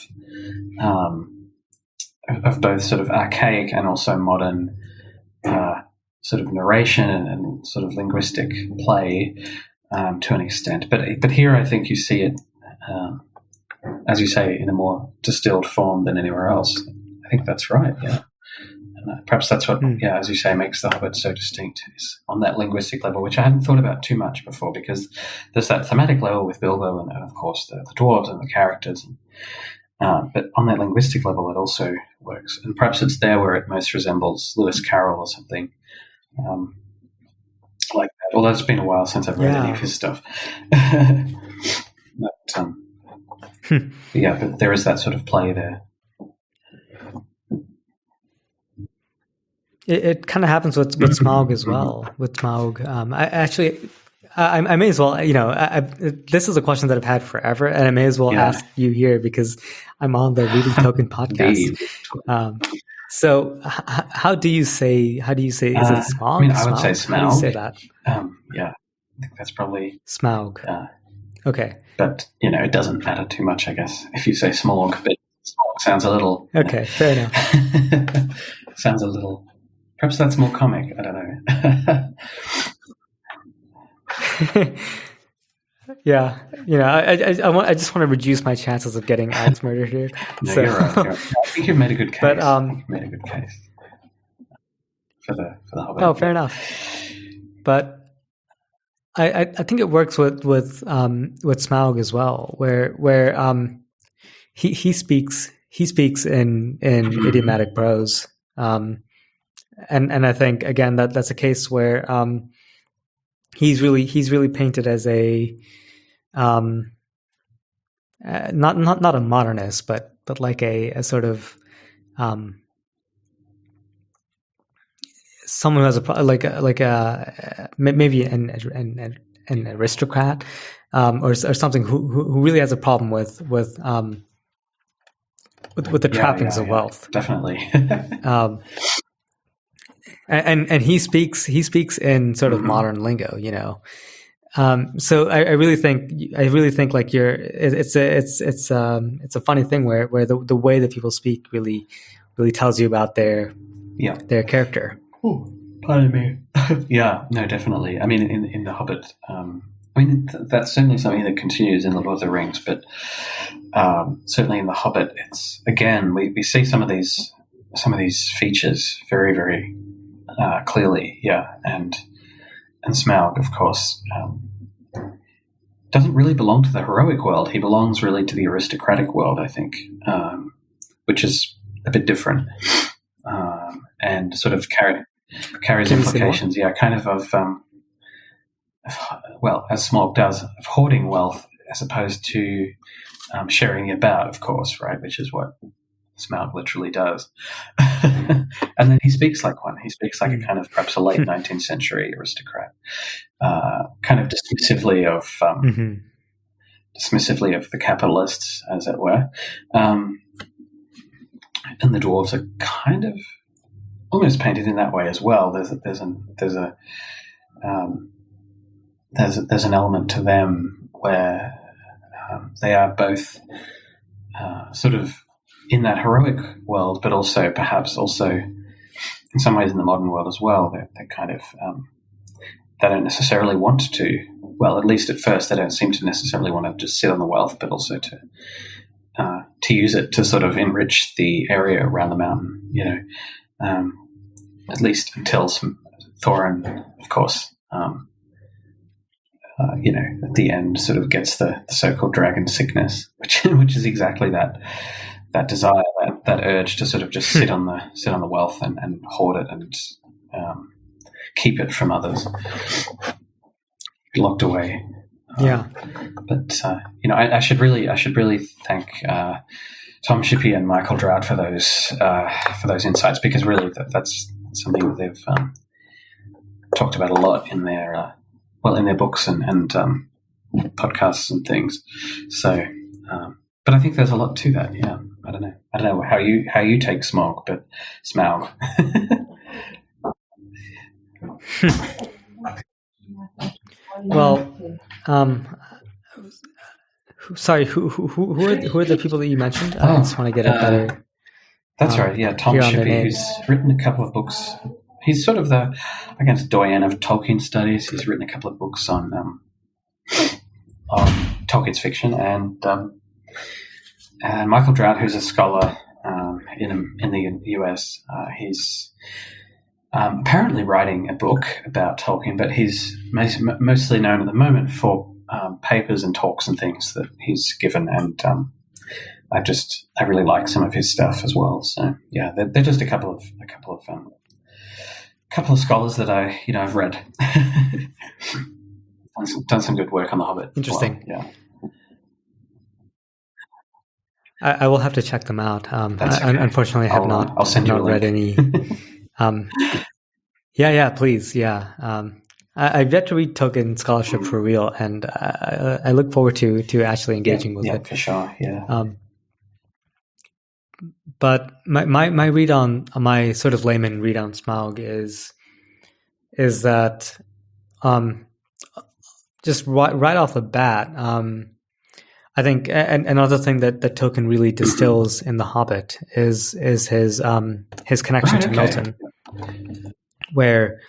both sort of archaic and also modern sort of narration and sort of linguistic play to an extent. But here I think you see it, as you say, in a more distilled form than anywhere else. I think that's right, yeah. And perhaps that's what, as you say, makes The Hobbit so distinct, is on that linguistic level, which I hadn't thought about too much before, because there's that thematic level with Bilbo and of course, the dwarves and the characters. But on that linguistic level, it also works. And perhaps it's there where it most resembles Lewis Carroll or something like that. Although it's been a while since I've read any of his stuff. But there is that sort of play there. It kind of happens with Smaug as well. With Smaug, I may as well, this is a question that I've had forever, and I may as well ask you here because I'm on the Reading Tolkien podcast. So how do you say, is it Smaug? I mean, I would say Smaug. How do you say that? I think that's probably Smaug. Okay. But, it doesn't matter too much, I guess, if you say Smaug, but Smaug sounds a little... Okay, fair enough. Sounds a little... Perhaps that's more comic. I don't know. Yeah, I just want to reduce my chances of getting axe murdered here. No, you're right. I think you've made a good case. But you've made a good case for the Hobbit. Oh, fair enough. But I think it works with Smaug as well, where he speaks in idiomatic prose. And I think again that's a case where he's really painted as a not a modernist, but like a sort of someone who has maybe an aristocrat or something who really has a problem with the trappings of wealth. Definitely. And he speaks in sort of modern lingo, So I really think like it's a funny thing where the way that people speak really tells you about their character. Oh, pardon me. Yeah, no, definitely. I mean, in The Hobbit, that's certainly something that continues in The Lord of the Rings, but certainly in The Hobbit, it's again we see some of these features very, very clearly, and Smaug, of course, doesn't really belong to the heroic world. He belongs really to the aristocratic world, I think, which is a bit different, and sort of carries implications, kind of as Smaug does, of hoarding wealth as opposed to sharing it about, of course, right, which is what Smaug literally does. And then he speaks like one. He speaks like a kind of perhaps a late 19th century aristocrat, kind of dismissively of the capitalists, as it were. And the dwarves are kind of almost painted in that way as well. There's an element to them where they are both sort of in that heroic world, but also perhaps also in some ways in the modern world as well. They're kind of they don't necessarily want to. Well, at least at first, they don't seem to necessarily want to just sit on the wealth, but also to use it to sort of enrich the area around the mountain. At least until Thorin, of course, at the end, sort of gets the so-called dragon sickness, which is exactly that desire, that urge to sort of just sit on the wealth and hoard it and keep it from others, locked away. But I should really thank Tom Shippey and Michael Drought for those insights, because really that's something that they've talked about a lot in their books and podcasts and things. So, but I think there's a lot to that. Yeah, I don't know how you take Smaug, but Smaug. Well, sorry, who are the people that you mentioned? I just want to get a better. That's right. Yeah, Tom Shippey, who's written a couple of books. He's sort of the, I guess, doyen of Tolkien studies. He's written a couple of books on Tolkien's fiction, and Michael Drought, who's a scholar in the US. He's apparently writing a book about Tolkien, but he's mostly known at the moment for papers and talks and things that he's given, and I really like some of his stuff as well. So yeah, they're just a couple of scholars that I've read. done some good work on the Hobbit. Interesting. Well. Yeah. I will have to check them out. Okay. Unfortunately, I have not. I'll send you a link. Read any. Yeah, please. Yeah. I've yet to read Tolkien scholarship for real, and I look forward to actually engaging with it. Yeah, for sure. Yeah. But my read on my sort of layman read on Smaug is that just right off the bat, I think another thing that Tolkien really distills in The Hobbit is his connection to Milton, where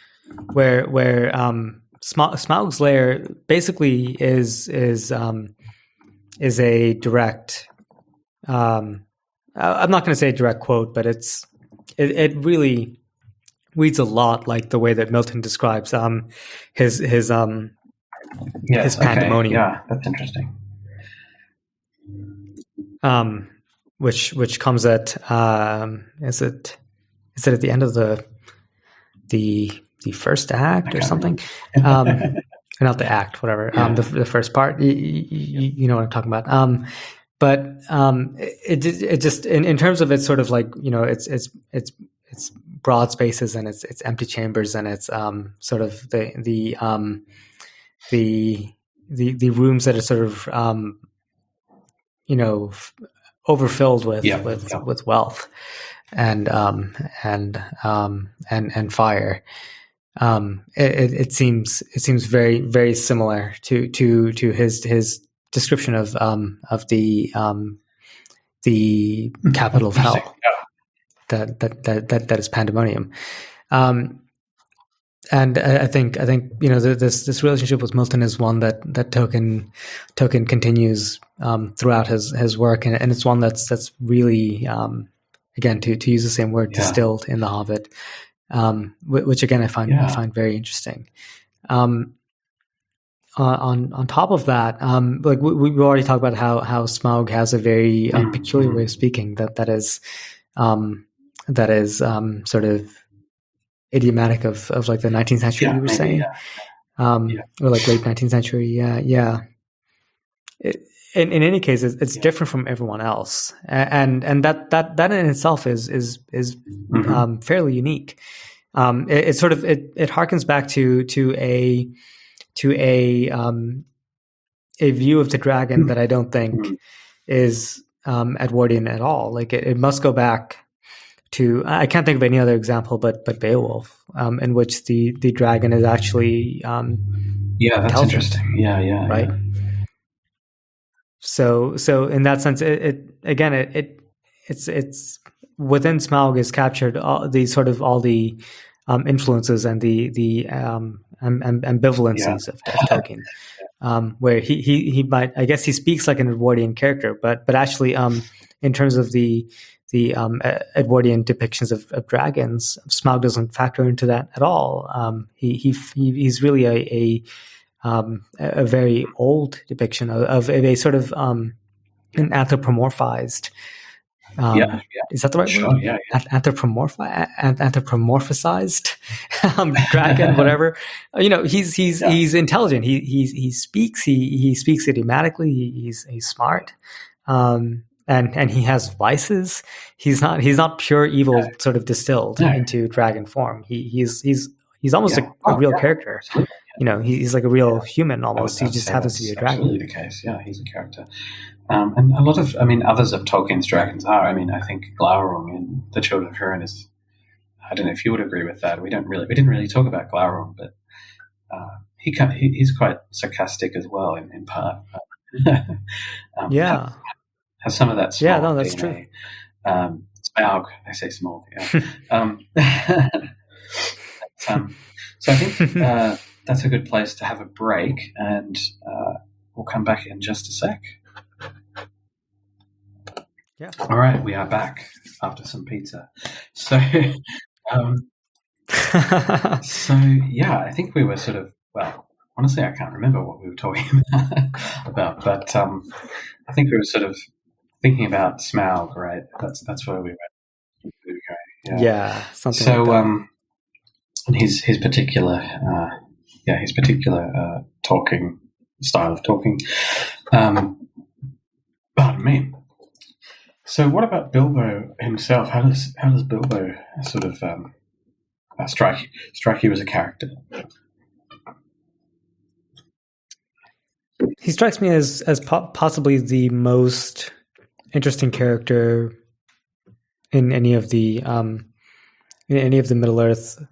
Smaug's lair basically is a direct. I'm not going to say a direct quote, but it really reads a lot like the way that Milton describes his pandemonium. Yeah, that's interesting. Which comes at is it at the end of the first act or something? Not the act, whatever. Yeah. The first part. You know what I'm talking about. But it just in terms of its sort of like it's broad spaces and it's empty chambers and it's sort of the rooms that are sort of overfilled with wealth and fire. It seems very, very similar to his description of the capital of hell. That is pandemonium. And I think this relationship with Milton is one that Tolkien continues throughout his work, and it's one that's really again to use the same word, distilled in The Hobbit, which again I find very interesting. On top of that, like we've already talked about how Smaug has a very peculiar way of speaking that is sort of idiomatic of like the 19th century, you were saying, or like late 19th century. Yeah. In any case, it's different from everyone else, and that in itself is fairly unique. It sort of it harkens back to a view of the dragon that I don't think is Edwardian at all. Like it must go back to, I can't think of any other example but Beowulf, in which the dragon is actually that's interesting. Yeah, right. so in that sense, it's within Smaug is captured all the influences and the ambivalencies of Tolkien, where he might, I guess he speaks like an Edwardian character, but actually in terms of the Edwardian depictions of dragons, Smaug doesn't factor into that at all. He's really a very old depiction of a sort of an anthropomorphized. Is that the right word? Yeah. Anthropomorphized dragon, whatever. He's intelligent. He speaks idiomatically. He's smart, and he has vices. He's not pure evil, sort of distilled into dragon form. He's almost a real character. He's like a real human almost. He just happens to be a dragon. Absolutely the case. Yeah, he's a character. And a lot of, others of Tolkien's dragons are. I think Glaurung in The Children of Hurin is. I don't know if you would agree with that. We didn't really talk about Glaurung, but he's quite sarcastic as well in part. Has some of that. Yeah, no, that's true. Smaug, I say Smaug. Yeah. So I think that's a good place to have a break, and we'll come back in just a sec. Yeah. All right, we are back after some pizza. So, I think we were sort of, honestly, I can't remember what we were talking about, but I think we were sort of thinking about Smaug, right? That's where we were going. Yeah, something like that. And his particular talking style of talking. Pardon me. So, what about Bilbo himself? How does Bilbo sort of strike you as a character? He strikes me as possibly the most interesting character in any of the Middle Earth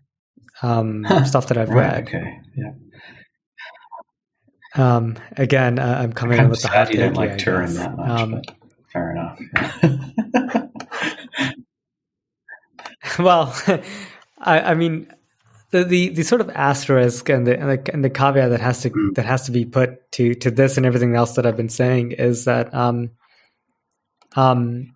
stuff that I've read. Okay, yeah. Again, I'm coming in with the hot take. You don't like Turin that much, but fair enough. Well, I mean, the sort of asterisk and the caveat that has to be put to this and everything else that I've been saying is that I'm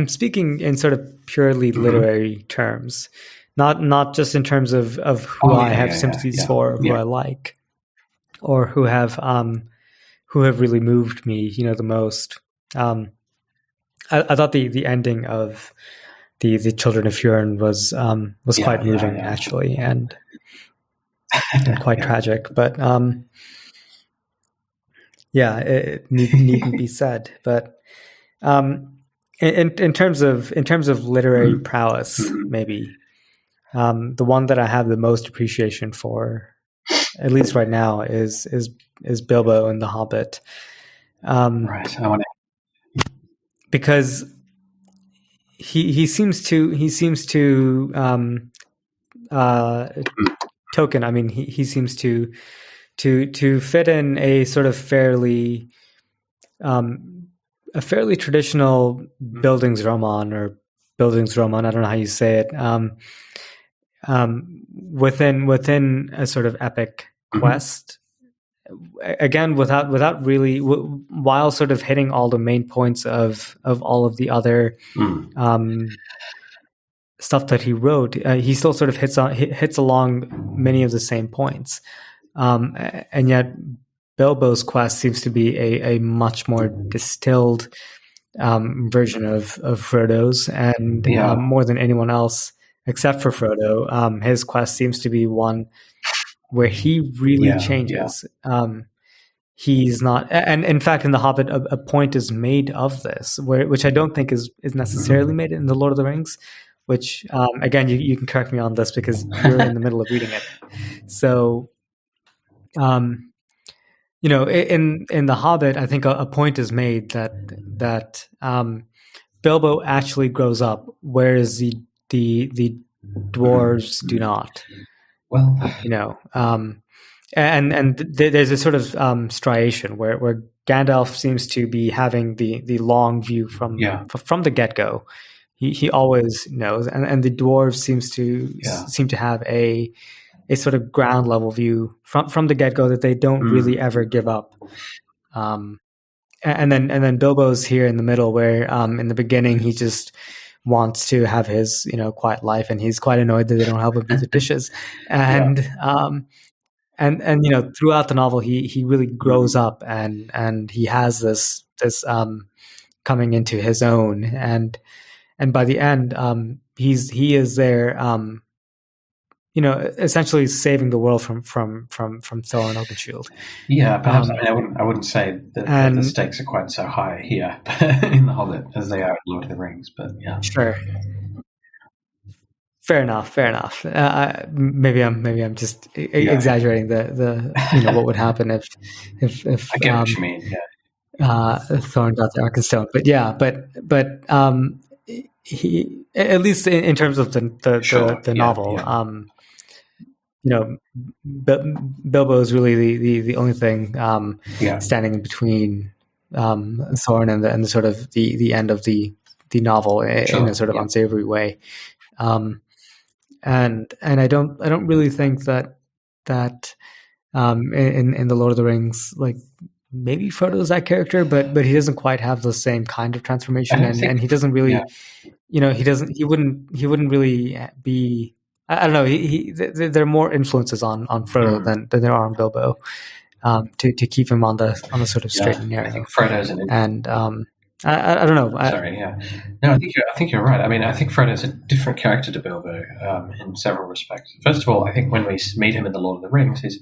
speaking in sort of purely literary terms, not just in terms of who I have sympathies for, who I like, or who have really moved me, the most. I thought the ending of the Children of Hurin was quite moving actually, and quite tragic, but it needn't be said. But in terms of literary prowess, maybe the one that I have the most appreciation for, at least right now, is Bilbo in The Hobbit. Right. Because he seems to Tolkien. I mean, he seems to fit in a sort of fairly traditional Bildungsroman or Bildungsroman. I don't know how you say it. Within a sort of epic quest. Again, without really, while sort of hitting all the main points of all of the other stuff that he wrote, he still sort of hits along many of the same points, and yet Bilbo's quest seems to be a much more distilled version of Frodo's, and more than anyone else except for Frodo, his quest seems to be one where he really changes. He's not, and in fact, in The Hobbit, a point is made of this, which I don't think is necessarily made in The Lord of the Rings. Which, again, you can correct me on this because you're in the middle of reading it. So, in The Hobbit, I think a point is made that Bilbo actually grows up, whereas the dwarves do not. Well, and there's a sort of striation where Gandalf seems to be having the long view from the get-go. He always knows, and the dwarves seem to have a sort of ground level view from the get-go that they don't really ever give up. And then Bilbo's here in the middle, where in the beginning he just wants to have his quiet life, and he's quite annoyed that they don't help him do the dishes, and throughout the novel he really grows up, and he has this coming into his own, and by the end he is there essentially saving the world from Thorin Oakenshield. Yeah, perhaps. I wouldn't say that the stakes are quite so high here in The Hobbit as they are in Lord of the Rings, but yeah. Sure. Fair enough. Maybe I'm just exaggerating the what would happen if I get what you mean. Yeah. Thorin got the Arkenstone, but he, at least in terms of the novel. Bilbo is really the only thing standing between Thorin and the sort of the end of the novel in a sort of unsavory way, and I don't really think that in the Lord of the Rings, like maybe Frodo's that character, but he doesn't quite have the same kind of transformation, and he doesn't really, he wouldn't really be. I don't know. There are more influences on Frodo than there are on Bilbo, to keep him on the sort of straight and narrow. I think Frodo's and I don't know. Sorry, yeah. No, I think you're right. I mean, I think Frodo's a different character to Bilbo in several respects. First of all, I think when we meet him in The Lord of the Rings, he's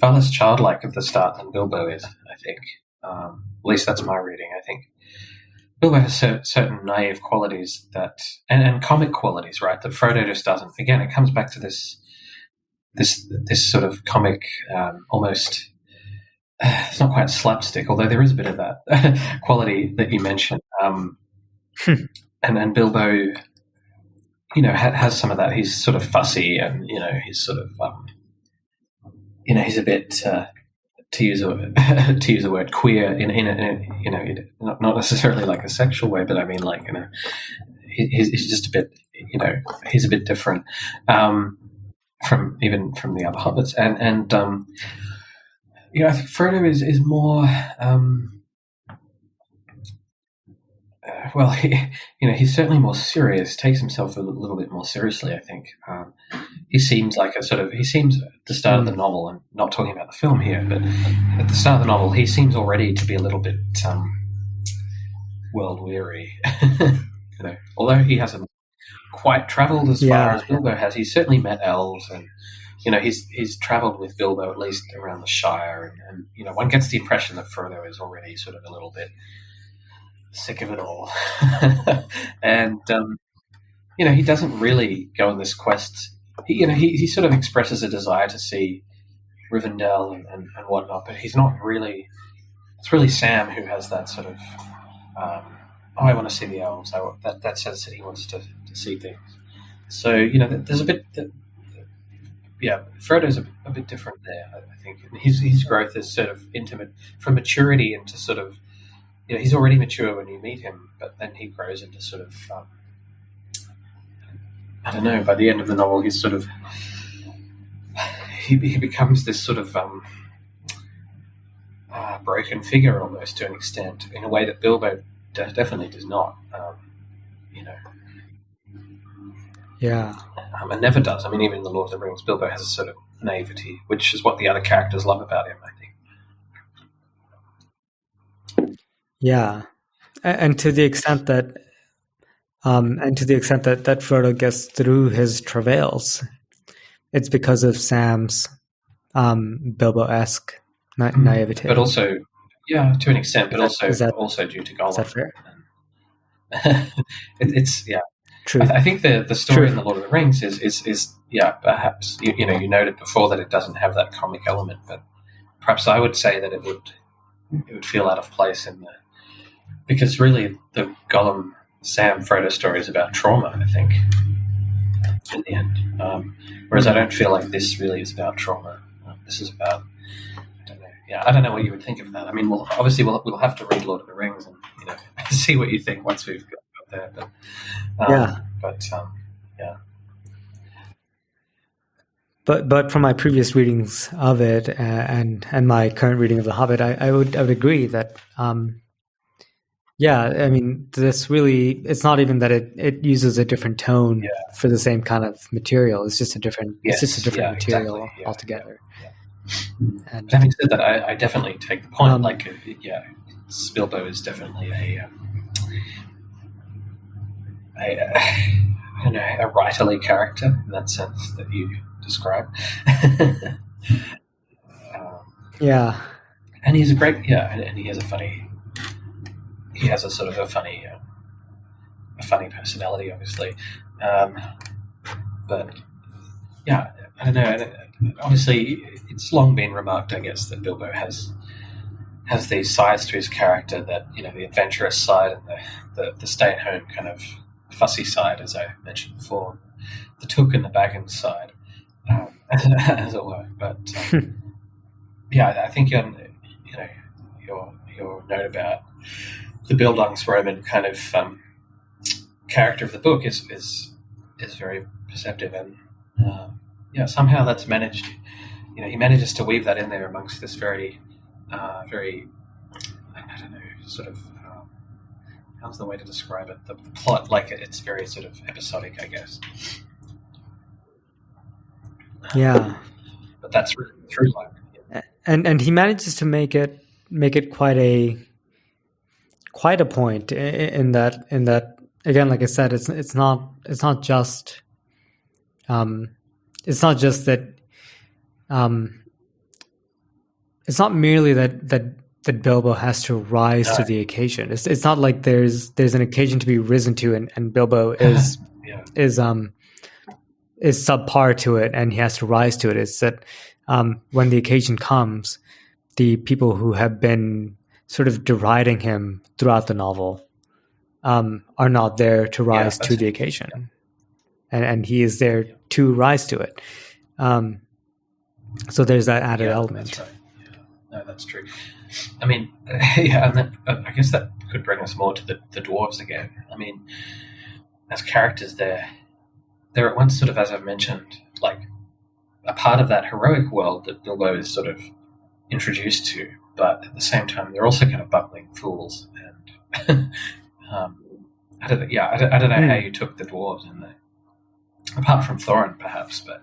far less childlike at the start than Bilbo is, I think. At least that's my reading. I think Bilbo has certain naive qualities and comic qualities, right? That Frodo just doesn't. Again, it comes back to this sort of comic, almost. It's not quite slapstick, although there is a bit of that quality that you mentioned. And Bilbo, has some of that. He's sort of fussy, and he's sort of, he's a bit. To use a word, queer in a not necessarily like a sexual way, but I mean like he's just a bit he's a bit different from the other hobbits, and I think Frodo is more he's certainly more serious, takes himself a little bit more seriously, I think. He seems like at the start of the novel, and not talking about the film here, but at the start of the novel, he seems already to be a little bit world weary. Although he hasn't quite travelled as far as Bilbo has, he's certainly met elves, and he's travelled with Bilbo at least around the Shire, and one gets the impression that Frodo is already sort of a little bit sick of it all, and he doesn't really go on this quest. He sort of expresses a desire to see Rivendell and whatnot, but he's not really. It's really Sam who has that sort of. I want to see the elves. That says that he wants to see things. So there's a bit. Frodo's a bit different there. I think his growth is sort of intimate from maturity into sort of. He's already mature when you meet him, but then he grows into sort of. I don't know. By the end of the novel, he's sort of he becomes this sort of broken figure almost to an extent, in a way that Bilbo definitely does not. And never does. I mean, even in The Lord of the Rings, Bilbo has a sort of naivety, which is what the other characters love about him, I think. Yeah, and to the extent that. And to the extent that Frodo gets through his travails, it's because of Sam's Bilbo-esque naivete. But also, to an extent, but also due to Gollum. Is that fair? It's true. I think the story in The Lord of the Rings is perhaps you noted before that it doesn't have that comic element, but perhaps I would say that it would feel out of place because really the Gollum. Sam Frodo story is about trauma, I think, in the end. Whereas I don't feel like this really is about trauma. This is about, I don't know, yeah, I don't know what you would think of that. I mean, we'll have to read Lord of the Rings and see what you think once we've got there. Yeah. But from my previous readings of it and my current reading of The Hobbit, I would agree that I mean, this really, it's not even that it uses a different tone for the same kind of material. It's just a different material altogether. Yeah. And having said that, I definitely take the point. Bilbo is definitely a writerly character in that sense that you describe. And he's a great, and he has a sort of a funny personality, obviously. But yeah, I don't know. Obviously, it's long been remarked, I guess, that Bilbo has these sides to his character, that the adventurous side and the stay-at-home kind of fussy side, as I mentioned before, the Took and the Baggins side, as it were. But I think your note about the Bildungsroman kind of character of the book is very perceptive, and somehow that's managed. He manages to weave that in there amongst this very, very, I don't know, sort of. How's the way to describe it? The plot, it's very sort of episodic, I guess. Yeah, but that's really the through line. Yeah. And he manages to make it quite a point in that again, like I said, it's not just that it's not merely that Bilbo has to rise to the occasion. It's not like there's an occasion to be risen to, and Bilbo is subpar to it, and he has to rise to it. It's that when the occasion comes, the people who have been sort of deriding him throughout the novel are not there to rise to the occasion, and he is there to rise to it. So there's that added element. That's right. Yeah. No, that's true. I mean, and that, I guess that could bring us more to the dwarves again. I mean, as characters, they're at once sort of, as I've mentioned, like a part of that heroic world that Bilbo is sort of introduced to, but at the same time, they're also kind of bumbling fools. And I don't know how you took the dwarves in there, apart from Thorin, perhaps, but.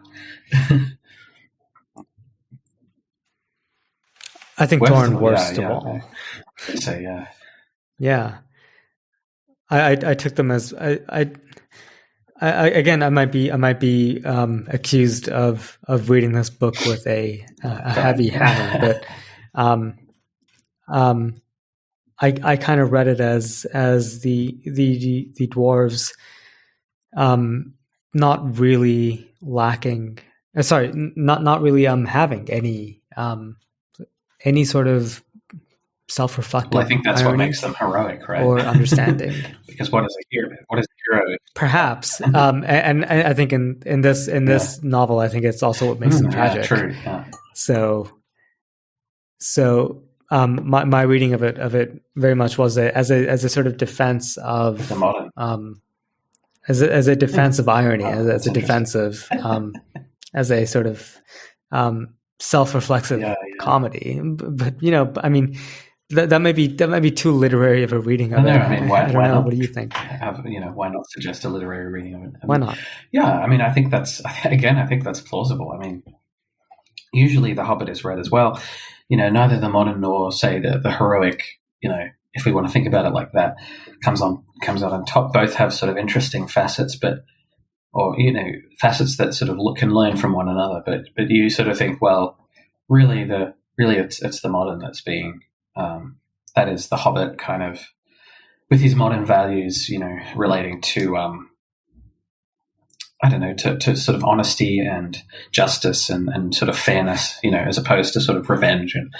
I think Thorin worst of all. So yeah. Yeah. I took them as I again I might be accused of reading this book with a heavy hammer, but I kind of read it as the dwarves not really lacking, not really having any sort of self-reflective. Well, I think that's what makes them heroic, right? Or understanding. Because what is a hero? Perhaps, and I think in this novel, I think it's also what makes them tragic. True. Yeah. So my reading of it very much was as a sort of defense of the modern, as a defense of irony, as a defense of as a sort of self-reflexive comedy. But I mean, that might be too literary of a reading of it. I mean, why I don't know. not? What do you think? Why not suggest a literary reading of it? Why not? Yeah, I mean, I think that's plausible. I mean, usually The Hobbit is read as well. Neither the modern nor, say, the heroic, if we want to think about it like that, comes out on top. Both have sort of interesting facets, facets that sort of can learn from one another. But you sort of think, well, really it's the modern that's being that is the Hobbit kind of with his modern values, relating to I don't know, to sort of honesty and justice and sort of fairness, as opposed to sort of revenge and,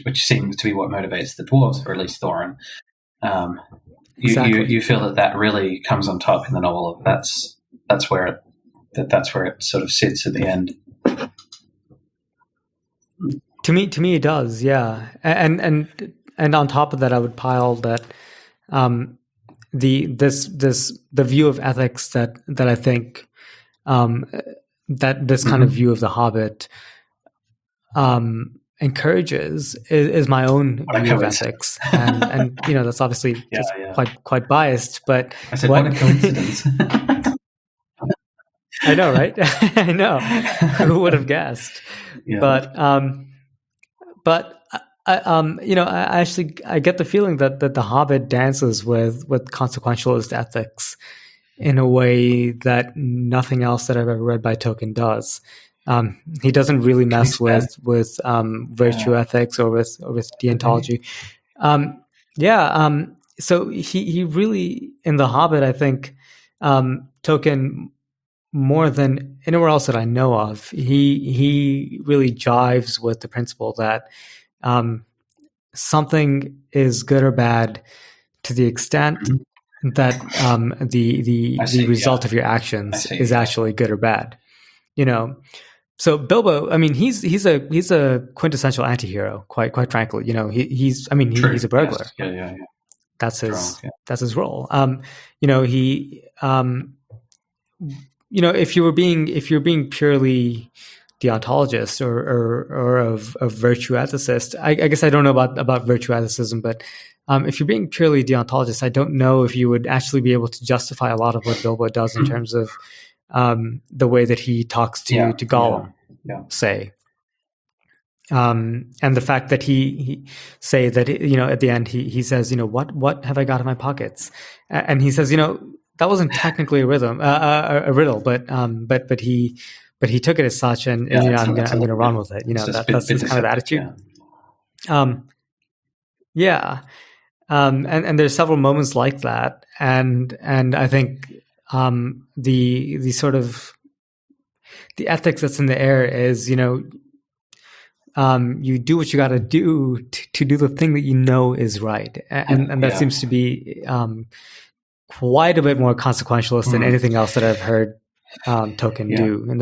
which seems to be what motivates the dwarves, or at least Thorin. Exactly. You feel that really comes on top in the novel. That's where it sort of sits at the end. To me, it does. Yeah, and on top of that, I would pile that the view of ethics that I think that this kind of view of the Hobbit encourages is my own view of ethics, and that's obviously just quite biased. But I said, what a coincidence! I know, right? I know. Who would have guessed? Yeah. But I get the feeling that the Hobbit dances with consequentialist ethics in a way that nothing else that I've ever read by Tolkien does. He doesn't really mess with virtue ethics or with deontology. So he really, in the Hobbit, I think Tolkien, more than anywhere else that I know of, he really jives with the principle that something is good or bad to the extent that the result of your actions is actually good or bad. So Bilbo, I mean, he's a quintessential anti-hero, quite frankly. He's a burglar. Yeah. That's his role. If you're being purely deontologist or of virtue ethicist, I guess I don't know about virtue ethicism, but if you're being purely deontologist, I don't know if you would actually be able to justify a lot of what Bilbo does in terms of the way that he talks to Gollum, say. And the fact that he say that, at the end, he says, what have I got in my pockets? And he says, that wasn't technically a riddle, but he took it as such, and I'm gonna run with it. That's his kind of attitude. And there's several moments like that, and I think the sort of the ethics that's in the air is you do what you got to do to do the thing that is right, and that seems to be quite a bit more consequentialist than anything else that I've heard Tolkien do. And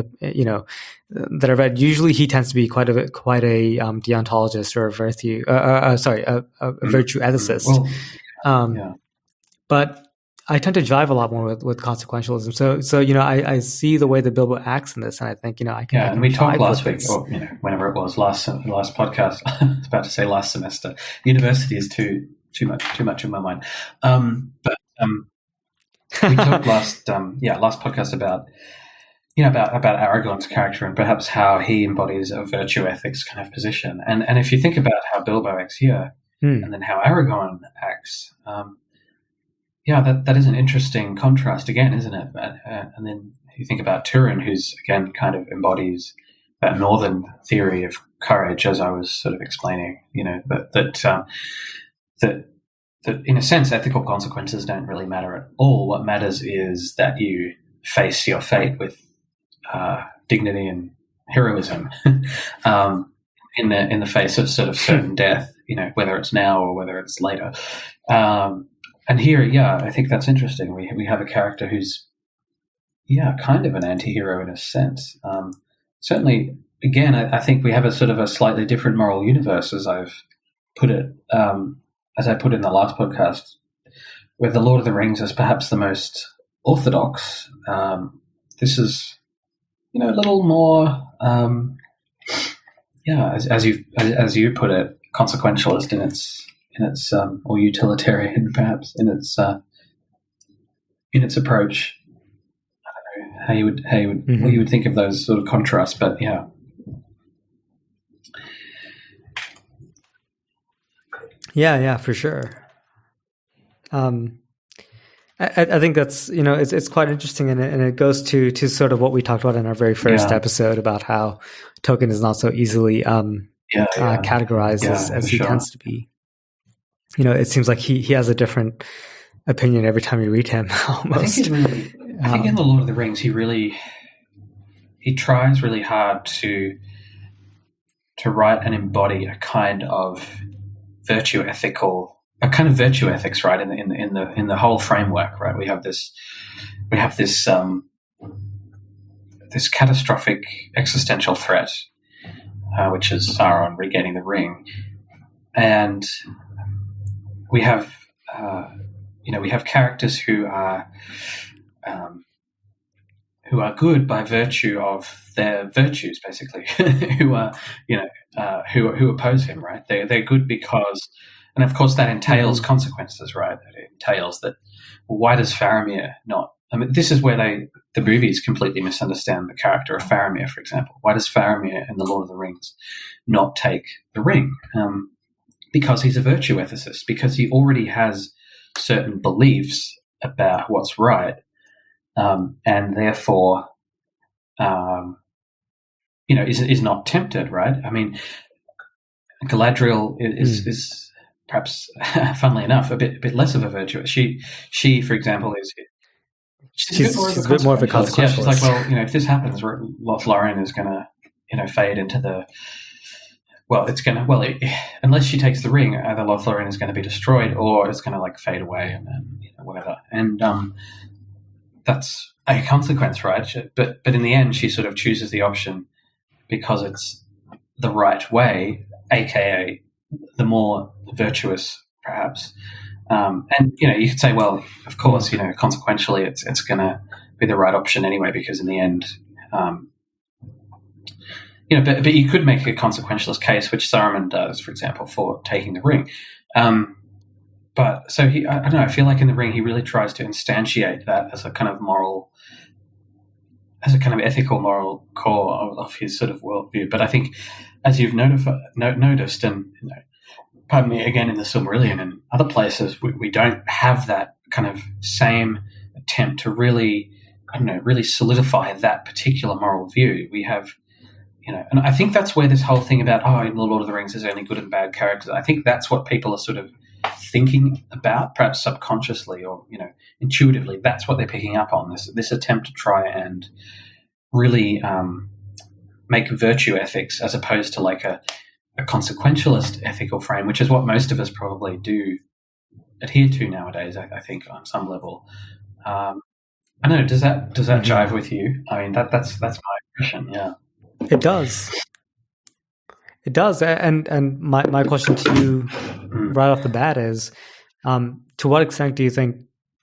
that I've read, usually he tends to be quite a deontologist or a virtue ethicist. But I tend to jive a lot more with consequentialism. So I see the way that Bilbo acts in this, and I think I can. Yeah, and we talked last week, or whenever it was, last podcast. I was about to say last semester. University is too much in my mind. We talked last podcast about Aragorn's character and perhaps how he embodies a virtue ethics kind of position. And if you think about how Bilbo acts here, and then how Aragorn acts, that is an interesting contrast again, isn't it? And then you think about Turin, who's again kind of embodies that northern theory of courage, as I was sort of explaining. That in a sense, ethical consequences don't really matter at all. What matters is that you face your fate with dignity and heroism in the face of sort of certain death, whether it's now or whether it's later. And here, I think that's interesting. We have a character who's, kind of an anti-hero in a sense. Certainly, again, I think we have a sort of a slightly different moral universe, as I've put it. As I put in the last podcast, where the Lord of the Rings is perhaps the most orthodox. This is, a little more, as you put it, consequentialist in its or utilitarian perhaps in its approach. I don't know how you would what you would think of those sort of contrasts, but yeah. Yeah, for sure. I think that's it's quite interesting, and it goes to sort of what we talked about in our very first episode about how Tolkien is not so easily categorized as he tends to be. It seems like he has a different opinion every time you read him. Almost. I think in the Lord of the Rings, he tries really hard to write and embody a kind of virtue ethics, right? In the whole framework, right? We have this this catastrophic existential threat, which is Sauron regaining the ring, and we have characters who are good by virtue of their virtues, basically, who oppose him, right? They're good because, and of course that entails consequences, right? It entails that. Well, why does Faramir not? I mean, this is where the movies completely misunderstand the character of Faramir, for example. Why does Faramir in The Lord of the Rings not take the ring? Because he's a virtue ethicist, because he already has certain beliefs about what's right, and therefore, is not tempted, right? I mean, Galadriel is perhaps, funnily enough, a bit less of a virtue. She, for example, she's a bit more of a consequentialist. Yeah, she's like, well, if this happens, Lothlorien is going to, fade into the. Well, it's going to. Unless she takes the ring, either Lothlorien is going to be destroyed, or it's going to fade away, and then whatever. And that's a consequence, right? But in the end, she sort of chooses the option because it's the right way, aka the more virtuous, perhaps. And you could say, well, of course, consequentially, it's going to be the right option anyway, because in the end. But you could make a consequentialist case, which Saruman does, for example, for taking the ring. But so I don't know. I feel like in the ring, he really tries to instantiate that as a kind of moral, as a kind of ethical moral core of his sort of worldview. But I think, as you've noticed, and pardon me, again in the Silmarillion and other places, we don't have that kind of same attempt to really, really solidify that particular moral view. We have. And I think that's where this whole thing about, in The Lord of the Rings there's only good and bad characters, I think that's what people are sort of thinking about, perhaps subconsciously or, intuitively. That's what they're picking up on, this attempt to try and really make virtue ethics as opposed to like a consequentialist ethical frame, which is what most of us probably do adhere to nowadays, I think, on some level. I don't know, does that jive with you? I mean, that's my impression, yeah. It does. It does. And my question to you right off the bat is, to what extent do you think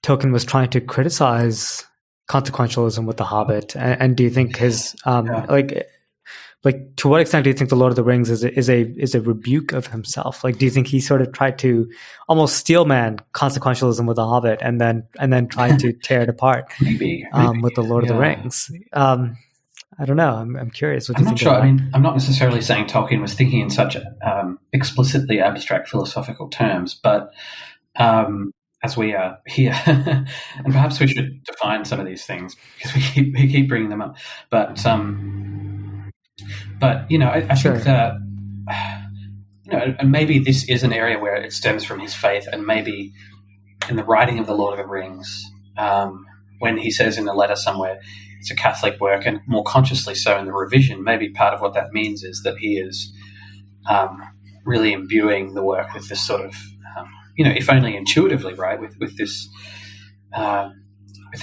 Tolkien was trying to criticize consequentialism with The Hobbit? And do you think his, to what extent do you think The Lord of the Rings is a rebuke of himself? Like, do you think he sort of tried to almost steelman consequentialism with The Hobbit and then try to tear it apart maybe. With The Lord of the Rings? I don't know. I'm curious. I'm not sure. I mean, I'm not necessarily saying Tolkien was thinking in such explicitly abstract philosophical terms, but as we are here, and perhaps we should define some of these things because we keep bringing them up. But I think that and maybe this is an area where it stems from his faith, and maybe in the writing of The Lord of the Rings, when he says in a letter somewhere, it's a Catholic work, and more consciously so in the revision, maybe part of what that means is that he is really imbuing the work with this sort of, if only intuitively, right, with this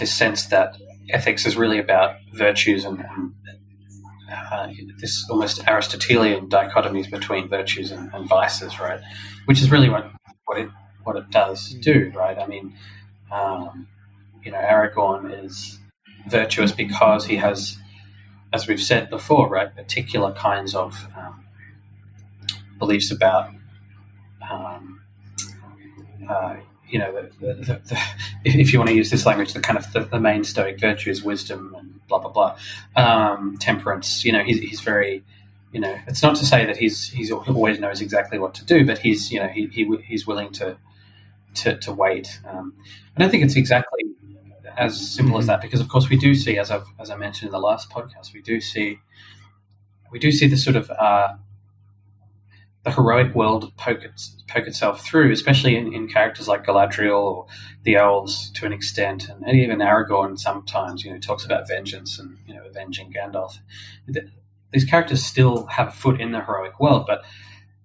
sense that ethics is really about virtues and this almost Aristotelian dichotomies between virtues and vices, right, which is really what it does do, right? I mean, Aragorn is virtuous because he has, as we've said before, right, particular kinds of beliefs about, if you want to use this language, the kind of the main Stoic virtues, wisdom and blah blah blah, temperance. He's very, it's not to say that he's always knows exactly what to do, but he's willing to wait. I don't think it's exactly as simple as that, because of course we do see, as I mentioned in the last podcast, we do see the sort of the heroic world poke itself through, especially in characters like Galadriel or the elves to an extent, and even Aragorn sometimes talks about vengeance and avenging Gandalf. These characters still have a foot in the heroic world, but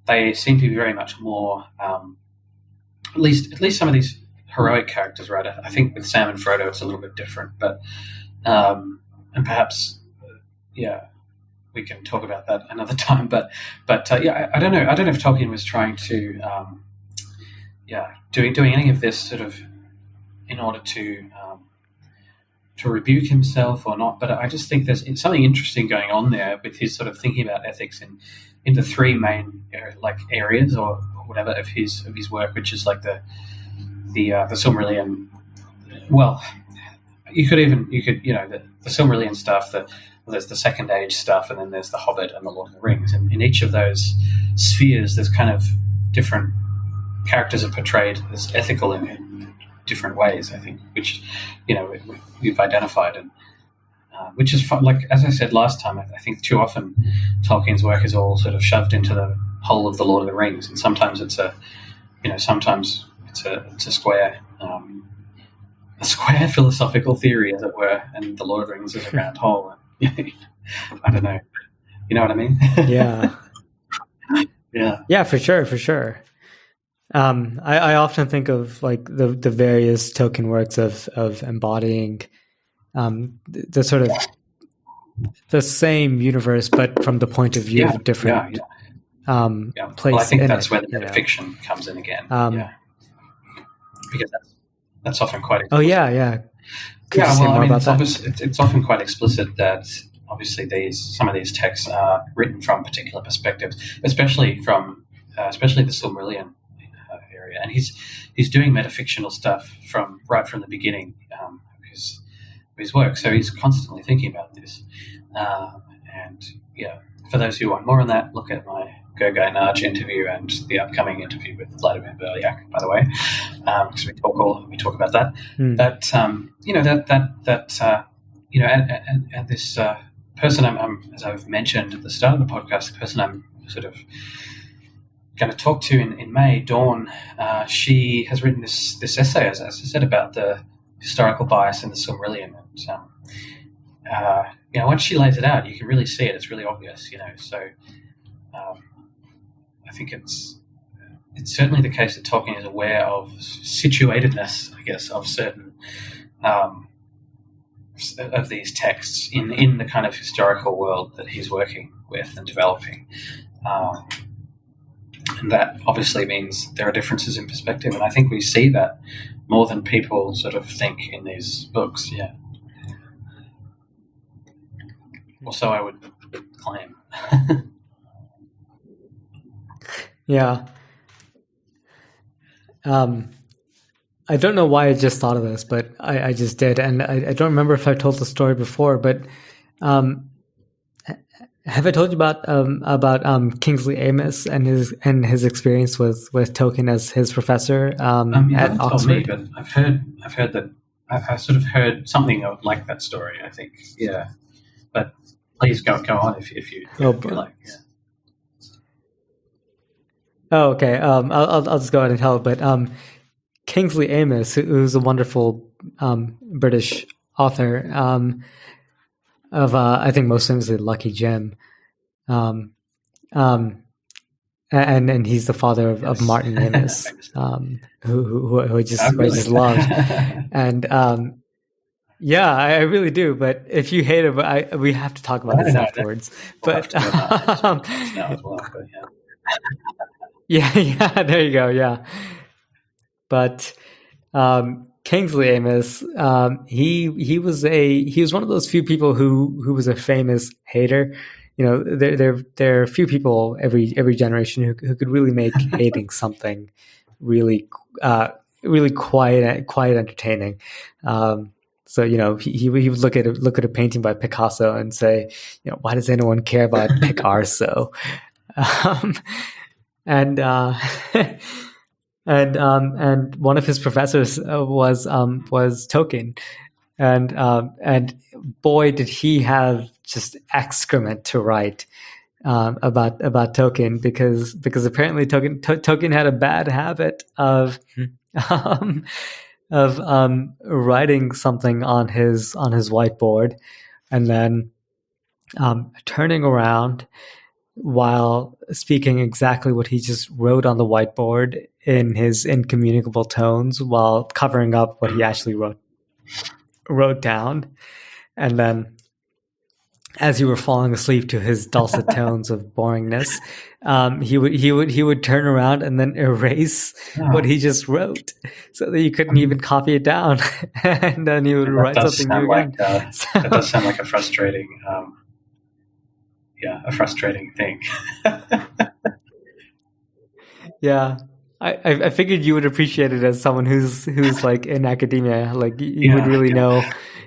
they seem to be very much more at least some of these heroic characters, right? I think with Sam and Frodo it's a little bit different, but and perhaps we can talk about that another time. But yeah, I don't know. I don't know if Tolkien was trying to doing any of this sort of in order to rebuke himself or not. But I just think there's something interesting going on there with his sort of thinking about ethics in the three main areas or whatever of his work, which is like the Silmarillion. Well, you could the Silmarillion stuff. There's the Second Age stuff, and then there's the Hobbit and the Lord of the Rings. And in each of those spheres, there's kind of different characters are portrayed as ethical in different ways, I think, which we've identified, and which is fun. Like as I said last time, I think too often Tolkien's work is all sort of shoved into the whole of the Lord of the Rings, and sometimes it's a square. A square philosophical theory, as it were, and the Lord of the Rings is a round hole. I don't know. You know what I mean? Yeah. Yeah, for sure. I often think of like the various Tolkien works of embodying the sort of the same universe, but from the point of view of different place. Well, I think in that's it, where the fiction comes in again. Because that's often quite explicit. Oh yeah. Could you say more about that? It's often quite explicit that obviously some of these texts are written from particular perspectives, especially the Silmarillion area, and he's doing metafictional stuff right from the beginning of his work. So he's constantly thinking about this, and for those who want more on that, look at my Gergely Narge interview and the upcoming interview with Vladimir Berliak, by the way, because we talk about that. But and this person I'm as I've mentioned at the start of the podcast, the person I'm sort of going to talk to in May, Dawn, she has written this essay, as I said, about the historical bias in the Silmarillion, and once she lays it out, you can really see it. It's really obvious, So I think it's certainly the case that Tolkien is aware of situatedness, I guess, of certain of these texts in the kind of historical world that he's working with and developing. And that obviously means there are differences in perspective, and I think we see that more than people sort of think in these books. Yeah. Or so I would claim. Yeah. I don't know why I just thought of this, but I just did. And I don't remember if I told the story before, but have I told you about Kingsley Amis and his experience with Tolkien as his professor at Oxford? Me, but I've heard that I've sort of heard something like that story, I think. Yeah. But please go on if you like. Yeah. Oh, okay. I'll just go ahead and tell it. But Kingsley Amis, who's a wonderful British author of I think most famously Lucky Jim, and he's the father of Martin Amis, who I just love, and yeah, I really do. But if you hate it, we have to talk about this afterwards. But yeah, there you go. Yeah, but Kingsley Amis, he was one of those few people who was a famous hater. There are few people every generation who could really make hating something really quiet entertaining. So he would look at a painting by Picasso and say, why does anyone care about Picasso? And one of his professors was Tolkien, and boy did he have just excrement to write about Tolkien because apparently Tolkien had a bad habit of writing something on his whiteboard and then turning around while speaking exactly what he just wrote on the whiteboard in his incommunicable tones while covering up what he actually wrote down, and then as you were falling asleep to his dulcet tones of boringness, he would turn around and then erase what he just wrote, so that you couldn't even copy it down, and then he would write something new again. That does sound like a frustrating, a frustrating thing. Yeah. I figured you would appreciate it as someone who's like in academia, like you would really know,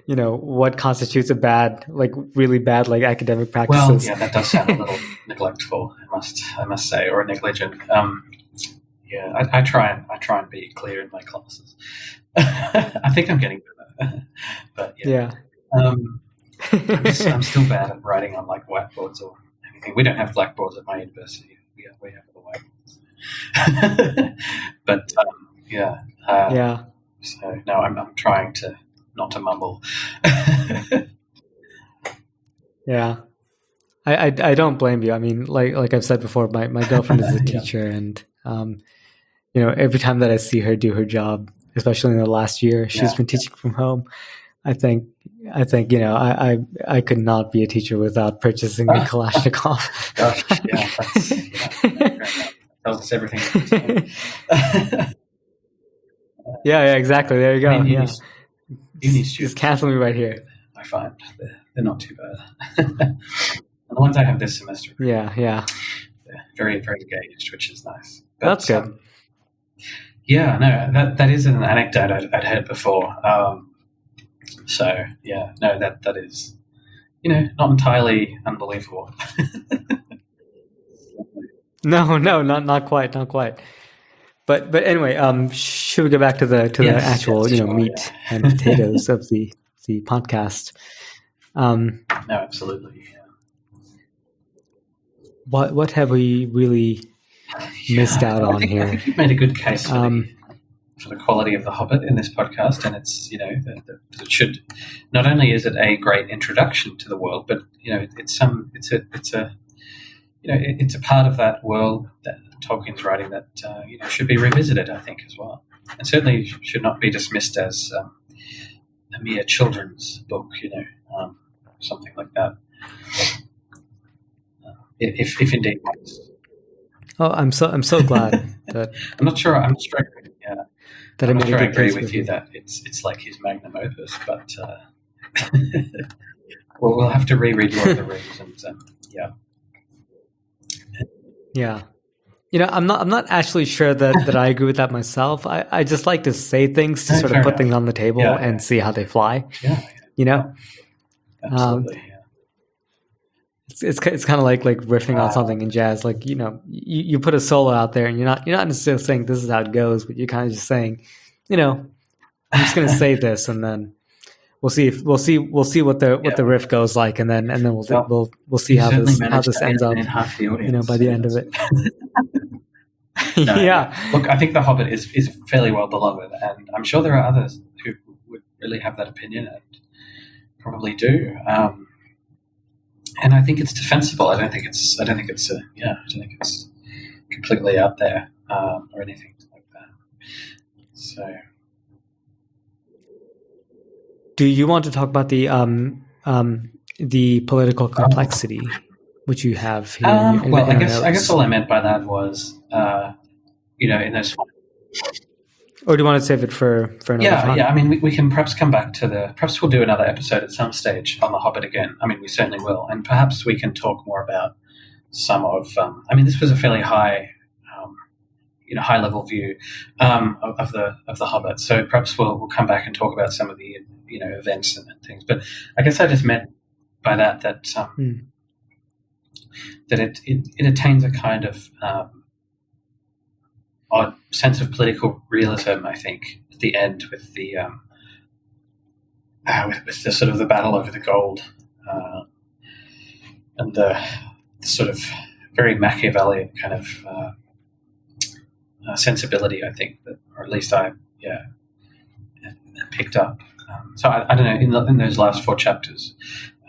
what constitutes a bad, like really bad, like academic practices. Well, yeah, that does sound a little neglectful, I must say, or negligent. I try and be clear in my classes. I think I'm getting better, but yeah. I'm still bad at writing on like whiteboards or anything. We don't have blackboards at my university. We have the whiteboards. But so no, I'm trying to not to mumble. Yeah, I don't blame you. I mean, like I've said before, my girlfriend is a teacher, and every time that I see her do her job, especially in the last year, she's been teaching from home. I think I could not be a teacher without purchasing a Kalashnikov. Gosh, that's tells us everything. Yeah, exactly. There you go. Just cancel me right here. I find they're not too bad. And the ones I have this semester, they're very, very engaged, which is nice. But, that's good. That is an anecdote I'd heard before. That is, not entirely unbelievable. No, not quite. But anyway, should we go back to the actual meat and potatoes of the podcast? No, absolutely. Yeah. What have we really missed out on here? I think you've made a good case for the quality of the Hobbit in this podcast, and it's that it should not only is it a great introduction to the world, but it's a part of that world that Tolkien's writing that should be revisited, I think, as well, and certainly should not be dismissed as a mere children's book, something like that. If indeed. Oh, I'm so glad that I'm not sure. I'm sure. Yeah, that I'm not sure I agree with you that it's like his magnum opus, but we'll have to reread Lord of the Rings and Yeah. I'm not actually sure that I agree with that myself. I just like to say things to sort of put things on the table and see how they fly. Yeah. Absolutely. It's kind of like riffing on something in jazz. Like, you put a solo out there and you're not necessarily saying this is how it goes, but you're kind of just saying, I'm just going to say this, and then we'll see what the riff goes like, and then we'll see how this ends up. By the end of it. Look, I think The Hobbit is fairly well beloved, and I'm sure there are others who would really have that opinion and probably do. And I think it's defensible. I don't think it's completely out there or anything like that. So, do you want to talk about the political complexity which you have here? I guess all I meant by that was, in those. Or do you want to save it for another time? Yeah. I mean, we can perhaps come back to perhaps we'll do another episode at some stage on The Hobbit again. I mean, we certainly will. And perhaps we can talk more about some of, this was a fairly high level view of the Hobbit. So perhaps we'll come back and talk about some of the, events and things. But I guess I just meant by that it attains a kind of odd sense of political realism, I think, at the end with the with the sort of the battle over the gold and the sort of very Machiavellian kind of sensibility, I think, that, or at least I picked up. So I don't know, in those last 4 chapters,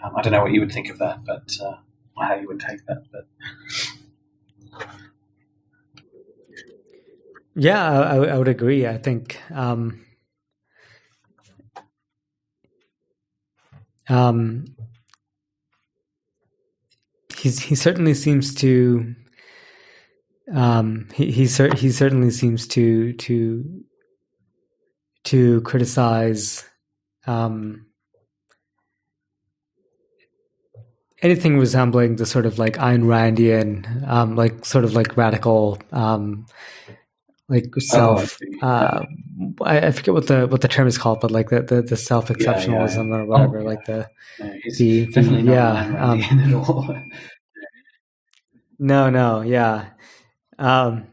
I don't know what you would think of that, but how you would take that, but. Yeah, I would agree. I think he certainly seems to he certainly seems to criticize anything resembling the sort of like Ayn Randian, like sort of like radical, like self. I forget what the term is called, but like the self exceptionalism or whatever. Like he's definitely not Ayn Randian at all. No, yeah. I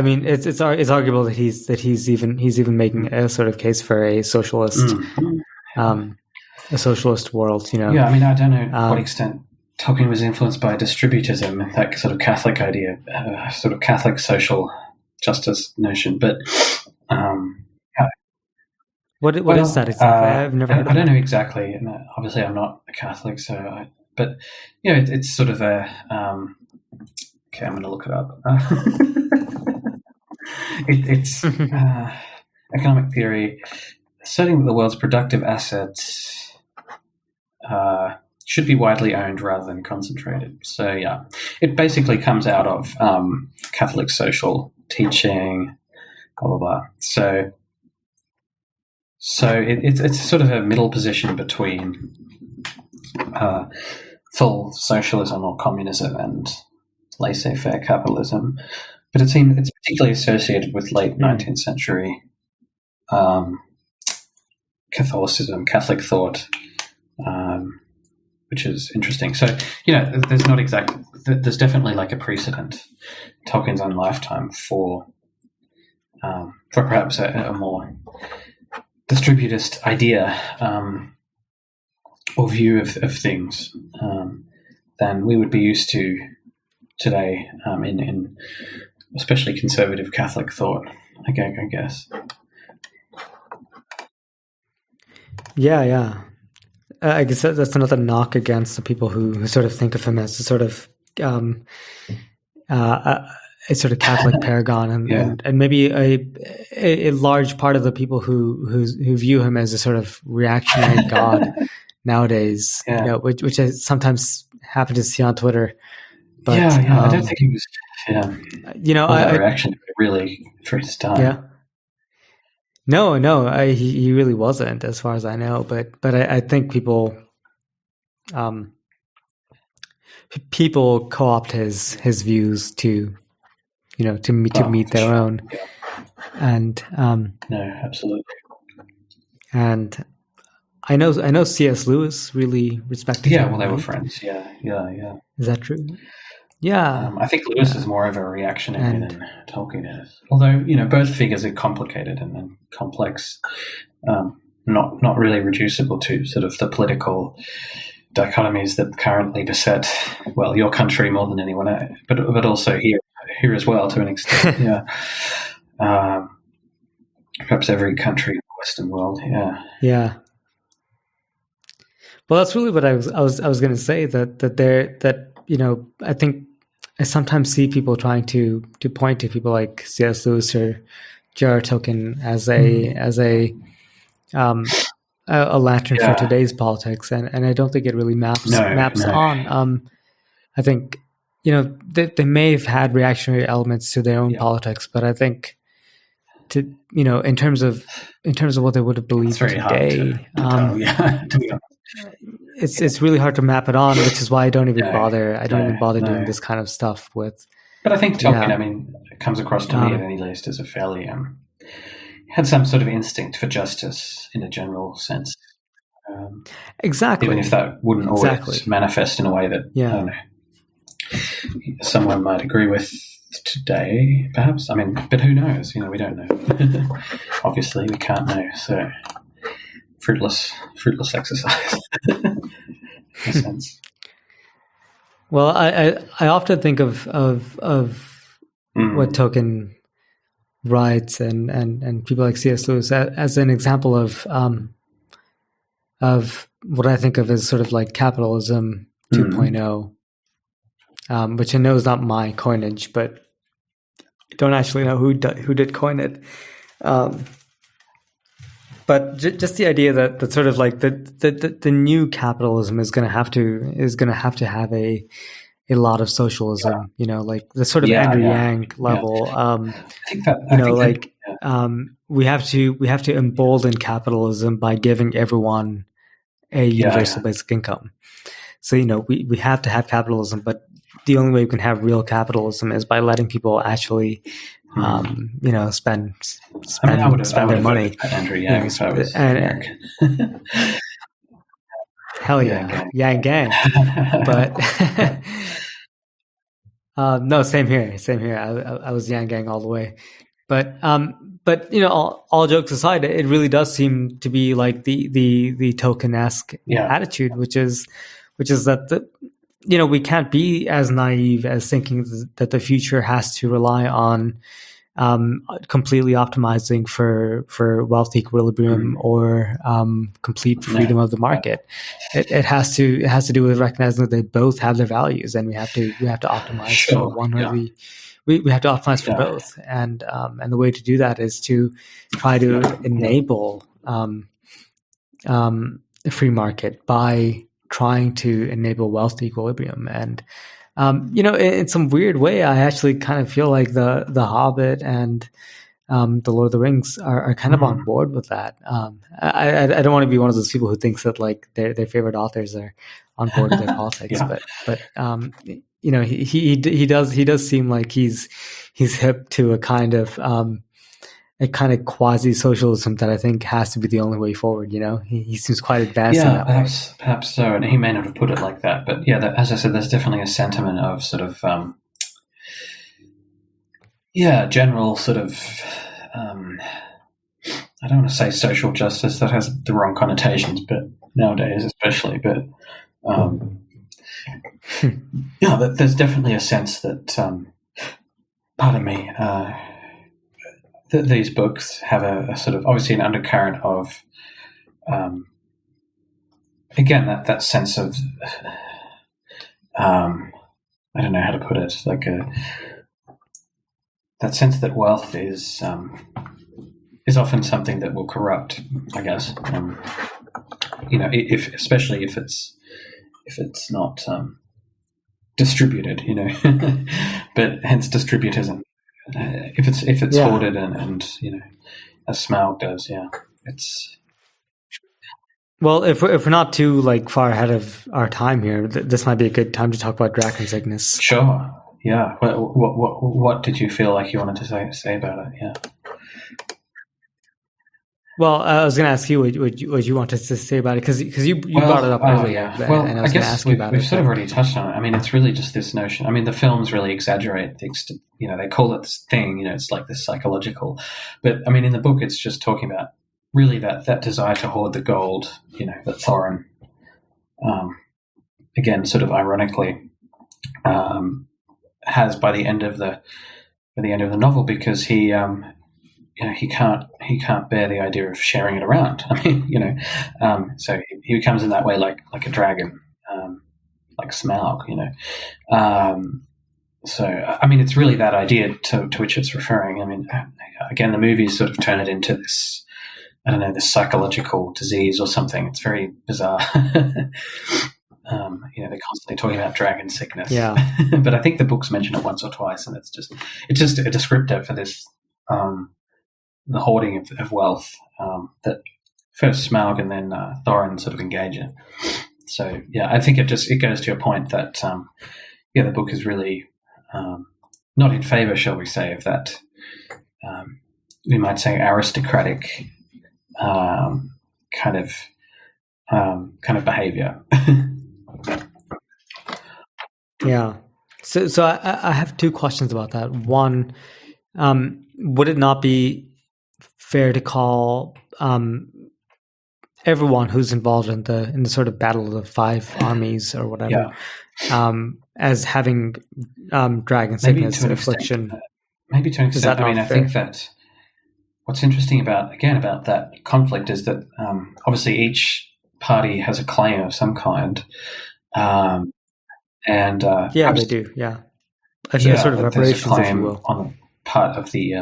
mean, it's arguable that he's even making a sort of case for a socialist, a socialist world. You know. Yeah, I mean, I don't know to what extent Tolkien was influenced by distributism, that sort of Catholic idea, sort of Catholic social justice notion. But what is that exactly? I've never heard of it. I don't know exactly. And obviously, I'm not a Catholic, but you know, it's sort of a. Okay, I'm going to look it up. It's economic theory asserting that the world's productive assets should be widely owned rather than concentrated. So yeah, it basically comes out of Catholic social teaching, blah blah blah. So it's sort of a middle position between full socialism or communism and laissez-faire capitalism, but it's particularly associated with late 19th century Catholicism, Catholic thought, which is interesting. So, you know, there's definitely like a precedent in Tolkien's own lifetime for perhaps a more distributist idea or view of things than we would be used to today in especially conservative Catholic thought, I guess. Yeah. I guess that's another knock against the people who sort of think of him as a sort of Catholic paragon, and maybe a large part of the people who view him as a sort of reactionary god nowadays, you know, which I sometimes happen to see on Twitter. But, I don't think he was. You know, reaction really for his time. Yeah. No, he really wasn't, as far as I know. But I think people co-opt his views to, you know, to meet their own. Yeah. And no, absolutely. And I know C.S. Lewis really respected him. Yeah, well, they were friends. Yeah. Is that true? Yeah. I think Lewis is more of a reactionary than Tolkien is. Although, you know, both figures are complicated and complex, not really reducible to sort of the political dichotomies that currently beset, well, your country more than anyone else, but also here as well to an extent. Yeah. Perhaps every country in the Western world. Yeah. Yeah. Well, that's really what I was going to say, that you know, I think I sometimes see people trying to point to people like C.S. Lewis or J.R.R. Tolkien as a lantern for today's politics, and I don't think it really maps on. I think, you know, they may have had reactionary elements to their own politics, but I think in terms of what they would have believed today, it's really hard to map it on, which is why I don't even bother. I don't even bother doing this kind of stuff with. But I think Tolkien, I mean, it comes across to me at any least as a fairly had some sort of instinct for justice in a general sense. Exactly. Even if that wouldn't always manifest in a way that I don't know, someone might agree with today, perhaps. I mean, but who knows? You know, we don't know. Obviously, we can't know. So. Fruitless exercise in a sense. Well, I often think of what Tolkien writes and people like C.S. Lewis as an example of what I think of as sort of like capitalism 2.0, which I know is not my coinage, but I don't actually know who did coin it. But just the idea that sort of like the new capitalism is going to have to have a lot of socialism, like the sort of Andrew Yang level. I think that, we have to embolden capitalism by giving everyone a universal basic income. So, we have to have capitalism, but the only way we can have real capitalism is by letting people actually, spend their money. Andrew Yang, so I was hell yeah, Yang gang. But no, same here. I was Yang gang all the way. But all jokes aside, it really does seem to be like the Tolkien-esque attitude, which is that we can't be as naive as thinking that the future has to rely on completely optimizing for wealth equilibrium or complete freedom of the market. It has to do with recognizing that they both have their values, and we have to optimize for one or the. We have to optimize for both, and the way to do that is to try to enable a free market by trying to enable wealth equilibrium. And in some weird way, I actually kind of feel like the Hobbit and the Lord of the Rings are kind of on board with that. I don't want to be one of those people who thinks that like their favorite authors are on board with their politics, but he does seem like he's hip to a kind of quasi socialism that I think has to be the only way forward. He seems quite advanced in that way. Perhaps so, and he may not have put it like that, but as I said, there's definitely a sentiment of sort of general sort of I don't want to say social justice, that has the wrong connotations, but nowadays especially, but there's definitely a sense that that these books have a sort of obviously an undercurrent of again that sense of I don't know how to put it, like that sense that wealth is often something that will corrupt, I guess. Especially if it's not distributed, but hence distributism. If it's hoarded and as Smaug does, it's. Well, if we're not too far ahead of our time here, this might be a good time to talk about dragon sickness. Sure. Yeah. What did you feel like you wanted to say about it? Yeah. Well, I was going to ask you what you wanted to say about it, because you brought it up earlier. Well, and I was going to ask you about it. We've sort of already touched on it. I mean, it's really just this notion. I mean, the films really exaggerate things. They call it this thing. It's like this psychological. But I mean, in the book, it's just talking about really that desire to hoard the gold. That Thorin, again, sort of ironically, has by the end of the novel, because he can't bear the idea of sharing it around. I mean, so he becomes in that way like a dragon, like Smaug, So I mean, it's really that idea to which it's referring. I mean, again, the movies sort of turn it into this, I don't know, this psychological disease or something. It's very bizarre. They're constantly talking about dragon sickness. Yeah. But I think the books mention it once or twice, and it's just a descriptor for this. The hoarding of wealth that first Smaug and then Thorin sort of engage in. So I think it goes to a point that the book is really not in favor, shall we say, of that we might say aristocratic kind of behavior. Yeah. So I have two questions about that. One, would it not be fair to call everyone who's involved in the sort of battle of the five armies or whatever as having dragon sickness and affliction? Maybe to an extent. I mean, I think that what's interesting about that conflict is that obviously each party has a claim of some kind, and they do. Yeah, a sort of reparations, if you will, on the part of the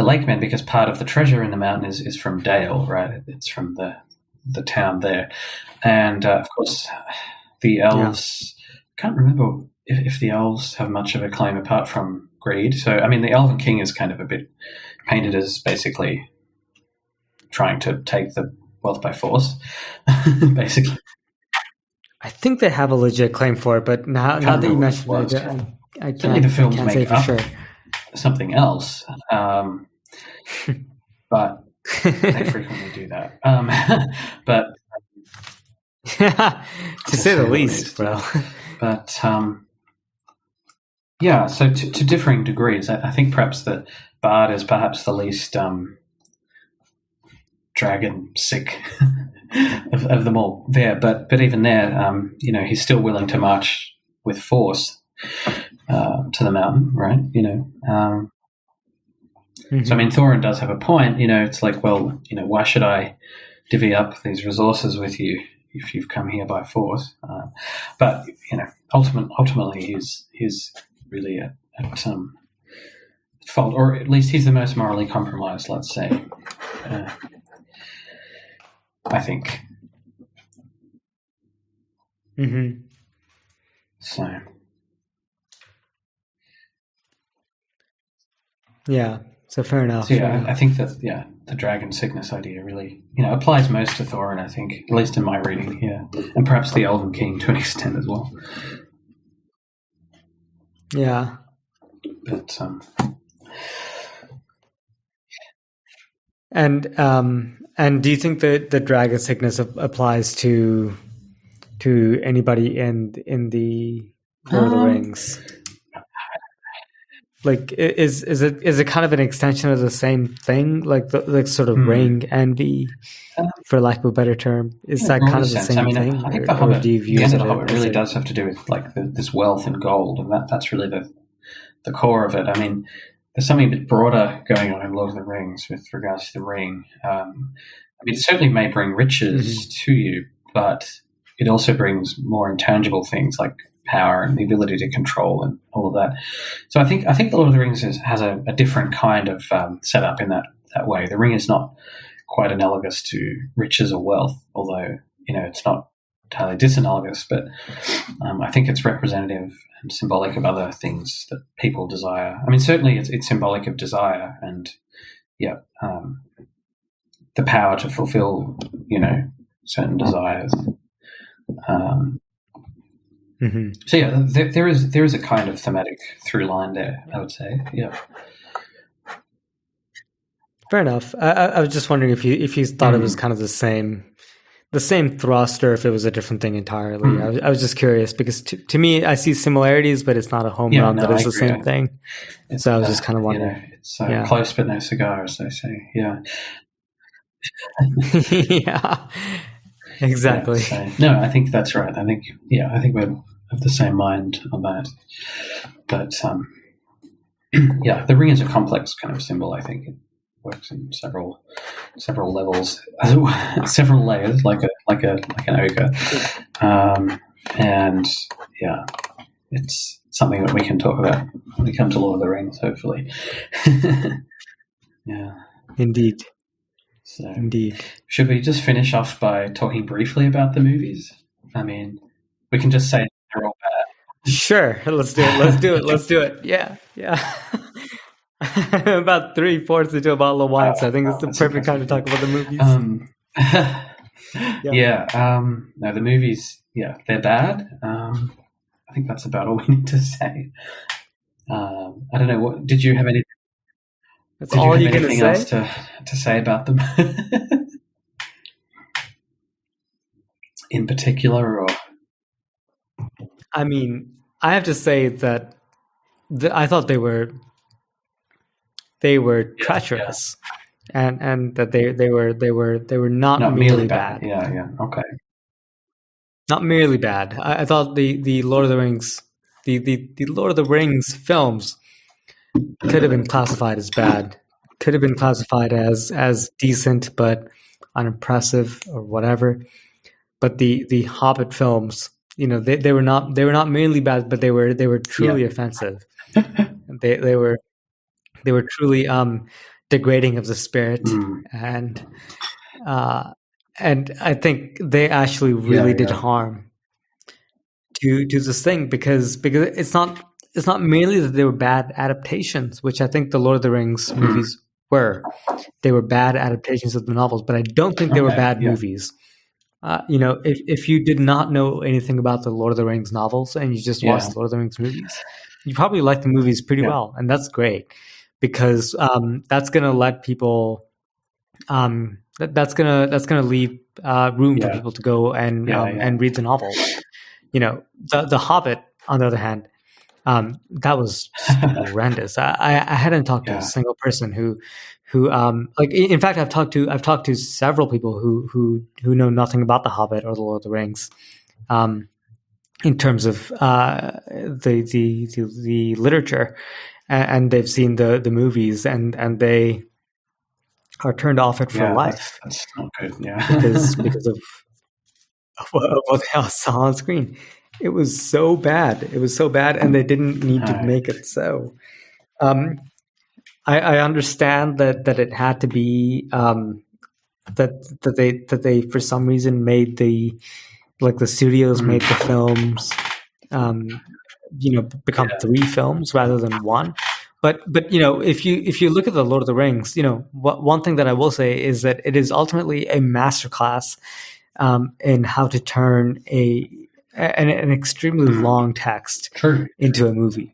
Lakemen, because part of the treasure in the mountain is from Dale, right? It's from the town there, and of course the elves. Can't remember if the elves have much of a claim apart from greed. So I mean, the Elven King is kind of a bit painted as basically trying to take the wealth by force, basically. I think they have a legit claim for it, but now that you mentioned it, I certainly the films can't say make for up sure. something else, but they frequently do that. But to say the least, bro. But yeah, so to differing degrees, I think perhaps the Bard is perhaps the least dragon sick of them all there, but even there, he's still willing to march with force to the mountain, right? So I mean, Thorin does have a point. It's like, well, why should I divvy up these resources with you if you've come here by force? But ultimately, he's really at fault, or at least he's the most morally compromised. Let's say. I think. Mm-hmm. So. Yeah. So fair enough. So yeah, I think that the dragon sickness idea really applies most to Thorin. I think, at least in my reading, and perhaps the Elven King to an extent as well. Yeah. But And do you think that the dragon sickness applies to anybody in the Lord of the Rings? Like, is it kind of an extension of the same thing, like sort of ring envy, for lack of a better term? Is that kind of the same thing? I think the Hobbit, the end of the Hobbit really does have to do with like this wealth and gold, and that's really the core of it. I mean, there's something a bit broader going on in Lord of the Rings with regards to the ring. I mean, it certainly may bring riches to you, but it also brings more intangible things like power and the ability to control and all of that. So I think the Lord of the Rings has a different kind of setup in that way. The ring is not quite analogous to riches or wealth, although it's not entirely disanalogous. But I think it's representative and symbolic of other things that people desire. I mean, certainly it's symbolic of desire and the power to fulfill certain desires. So yeah, there is a kind of thematic through line there, I would say. Yeah. Fair enough. I was just wondering if you thought it was kind of the same thrust, or if it was a different thing entirely. I was just curious because to me, I see similarities, but it's not a home run that it's the same thing. So I was just kind of wondering. It's close but no cigar, as they say. Yeah. Yeah. Exactly. Yeah, so, no, I think that's right. I think we're of the same mind on that. But the ring is a complex kind of symbol. I think it works in several levels, several layers, like an ogre. And it's something that we can talk about when we come to Lord of the Rings, hopefully. Yeah. Indeed. So, indeed. Should we just finish off by talking briefly about the movies? I mean, we can just say they're all bad. Sure, let's do it. Yeah. About 3/4 into a bottle of wine, so I think it's the perfect time to talk about the movies. No, the movies, they're bad. I think that's about all we need to say. I don't know. What did you have any? That's all you're going to say? Else to say about them in particular, or? I mean, I have to say that I thought they were treacherous, and that they were not merely bad. Yeah. Okay. Not merely bad. I thought the Lord of the Rings, the Lord of the Rings films could have been classified as bad. Could have been classified as decent but unimpressive or whatever. But the Hobbit films, they were not merely bad, but they were truly offensive. They were truly degrading of the spirit, Mm. and I think they actually really did harm to this thing because it's not merely that they were bad adaptations, which I think the Lord of the Rings movies were. They were bad adaptations of the novels, but I don't think they were bad movies. If you did not know anything about the Lord of the Rings novels and you just watched the Lord of the Rings movies, you probably like the movies pretty well, and that's great because that's going to let people. That's gonna leave room for people to go and read the novels. The Hobbit, on the other hand, that was horrendous. I hadn't talked to a single person who like. In fact, I've talked to several people who know nothing about the Hobbit or the Lord of the Rings, in terms of the literature, and they've seen the movies and they are turned off it for life. That's not good. because of what they saw on screen. It was so bad. And they didn't need to make it so. I understand that it had to be that they for some reason made the studios made the films become 3 films rather than 1. But if you look at the Lord of the Rings, one thing that I will say is that it is ultimately a masterclass in how to turn an extremely long text into a movie.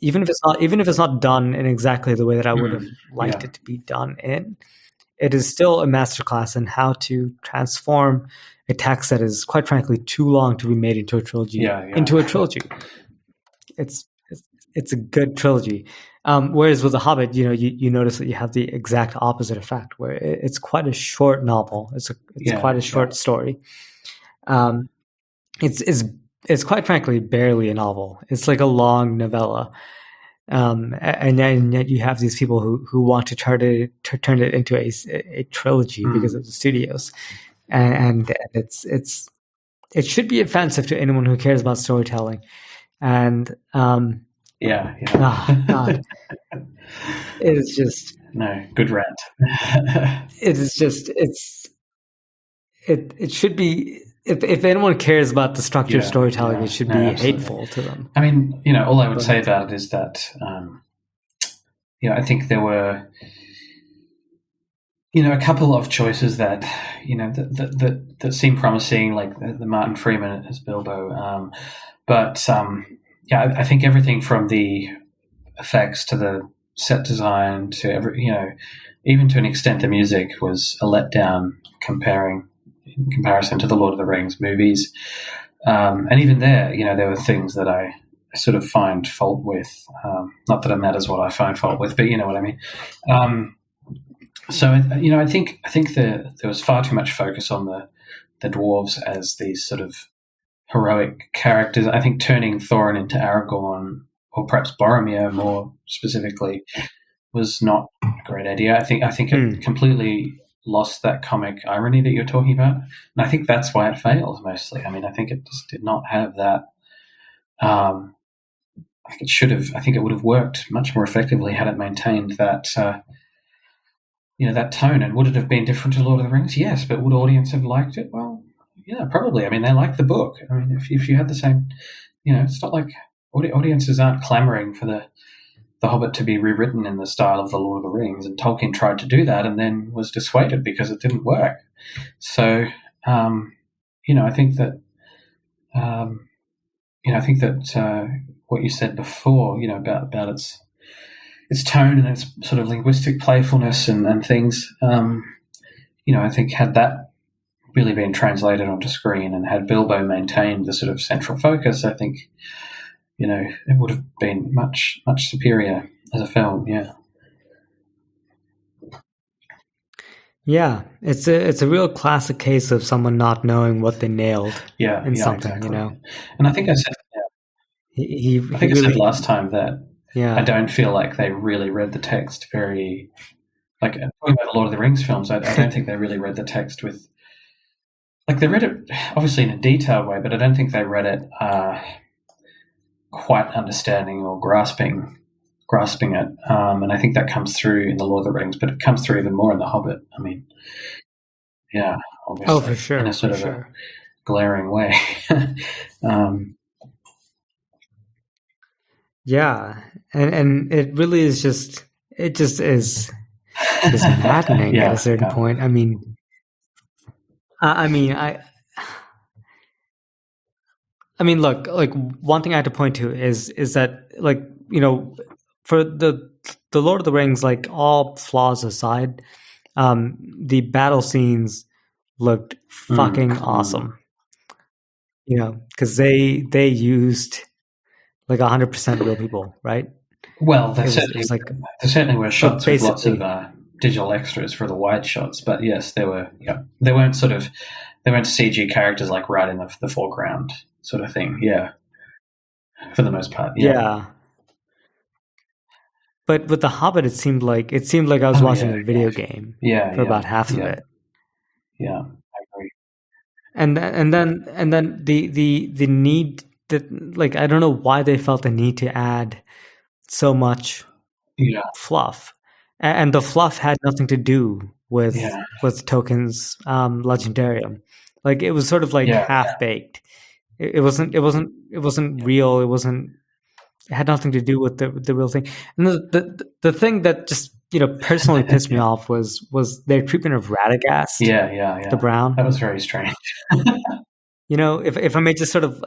Even if it's not done in exactly the way that I would have liked it to be done in, it is still a masterclass in how to transform a text that is, quite frankly, too long to be made into a trilogy. Into a trilogy. It's a good trilogy. Whereas with The Hobbit, you notice that you have the exact opposite effect, where it's quite a short novel. It's quite a short story. It's quite frankly barely a novel. It's like a long novella. And yet you have these people who want to try to turn it into a trilogy because of the studios, and it should be offensive to anyone who cares about storytelling. And God, it is just good rant. It is just it should be. If anyone cares about the structure of storytelling, it should be hateful to them. I mean, all I would say about it is that, I think there were, a couple of choices that, that seem promising, like the Martin Freeman as Bilbo. I think everything from the effects to the set design to even to an extent the music was a letdown in comparison to the Lord of the Rings movies. And even there, there were things that I sort of find fault with. Not that it matters what I find fault with, but you know what I mean. I think there was far too much focus on the dwarves as these sort of heroic characters. I think turning Thorin into Aragorn, or perhaps Boromir more specifically, was not a great idea. I think it completely lost that comic irony that you're talking about, and I think that's why it failed mostly. I mean, I think it just did not have that. I think it should have. I think it would have worked much more effectively had it maintained that. That tone. And would it have been different to Lord of the Rings? Yes, but would audience have liked it? Well, yeah, probably. I mean, they like the book. I mean, if you had the same, it's not like audiences aren't clamoring for the Hobbit to be rewritten in the style of the Lord of the Rings, and Tolkien tried to do that and then was dissuaded because it didn't work. So, I think that, what you said before, about its tone and its sort of linguistic playfulness and things, I think had that really been translated onto screen and had Bilbo maintained the sort of central focus, I think, it would have been much, much superior as a film. Yeah. Yeah. It's a real classic case of someone not knowing what they nailed in something, exactly. And I think I said, I said last time that I don't feel like they really read the text very, like talking about the Lord of the Rings films, I don't think they really read the text with, like they read it obviously in a detailed way, but I don't think they read it quite understanding or grasping grasping it, and I think that comes through in the Lord of the Rings, but it comes through even more in the Hobbit. I mean, yeah, Oh, obviously, for sure, in a for sort of a sure. glaring way. um, Yeah, and it really is just it just is maddening at a yeah, certain yeah, point. I mean, I mean, I mean, look, like one thing I had to point to is that like for the Lord of the Rings, like all flaws aside, the battle scenes looked mm, fucking mm. awesome. Because they used like 100% real people, right? Well, It was like there certainly were shots with lots of basically, digital extras for the wide shots, but yes, there were. Yeah, they weren't CG characters like right in the foreground sort of thing. Yeah, for the most part. Yeah. yeah. But with The Hobbit, it seemed like I was Oh watching yeah, a video game yeah, for yeah, about half of yeah, it. yeah. I agree. And then the need that, like, I don't know why they felt the need to add so much Yeah, fluff, and the fluff had nothing to do yeah, with Tolkien's legendarium. Like, it was sort of like yeah, half baked. It wasn't real. It had nothing to do with the real thing. And the thing that just personally pissed me yeah, off was their treatment of Radagast, yeah, yeah, the yeah. That Brown. was very strange. If I may just sort of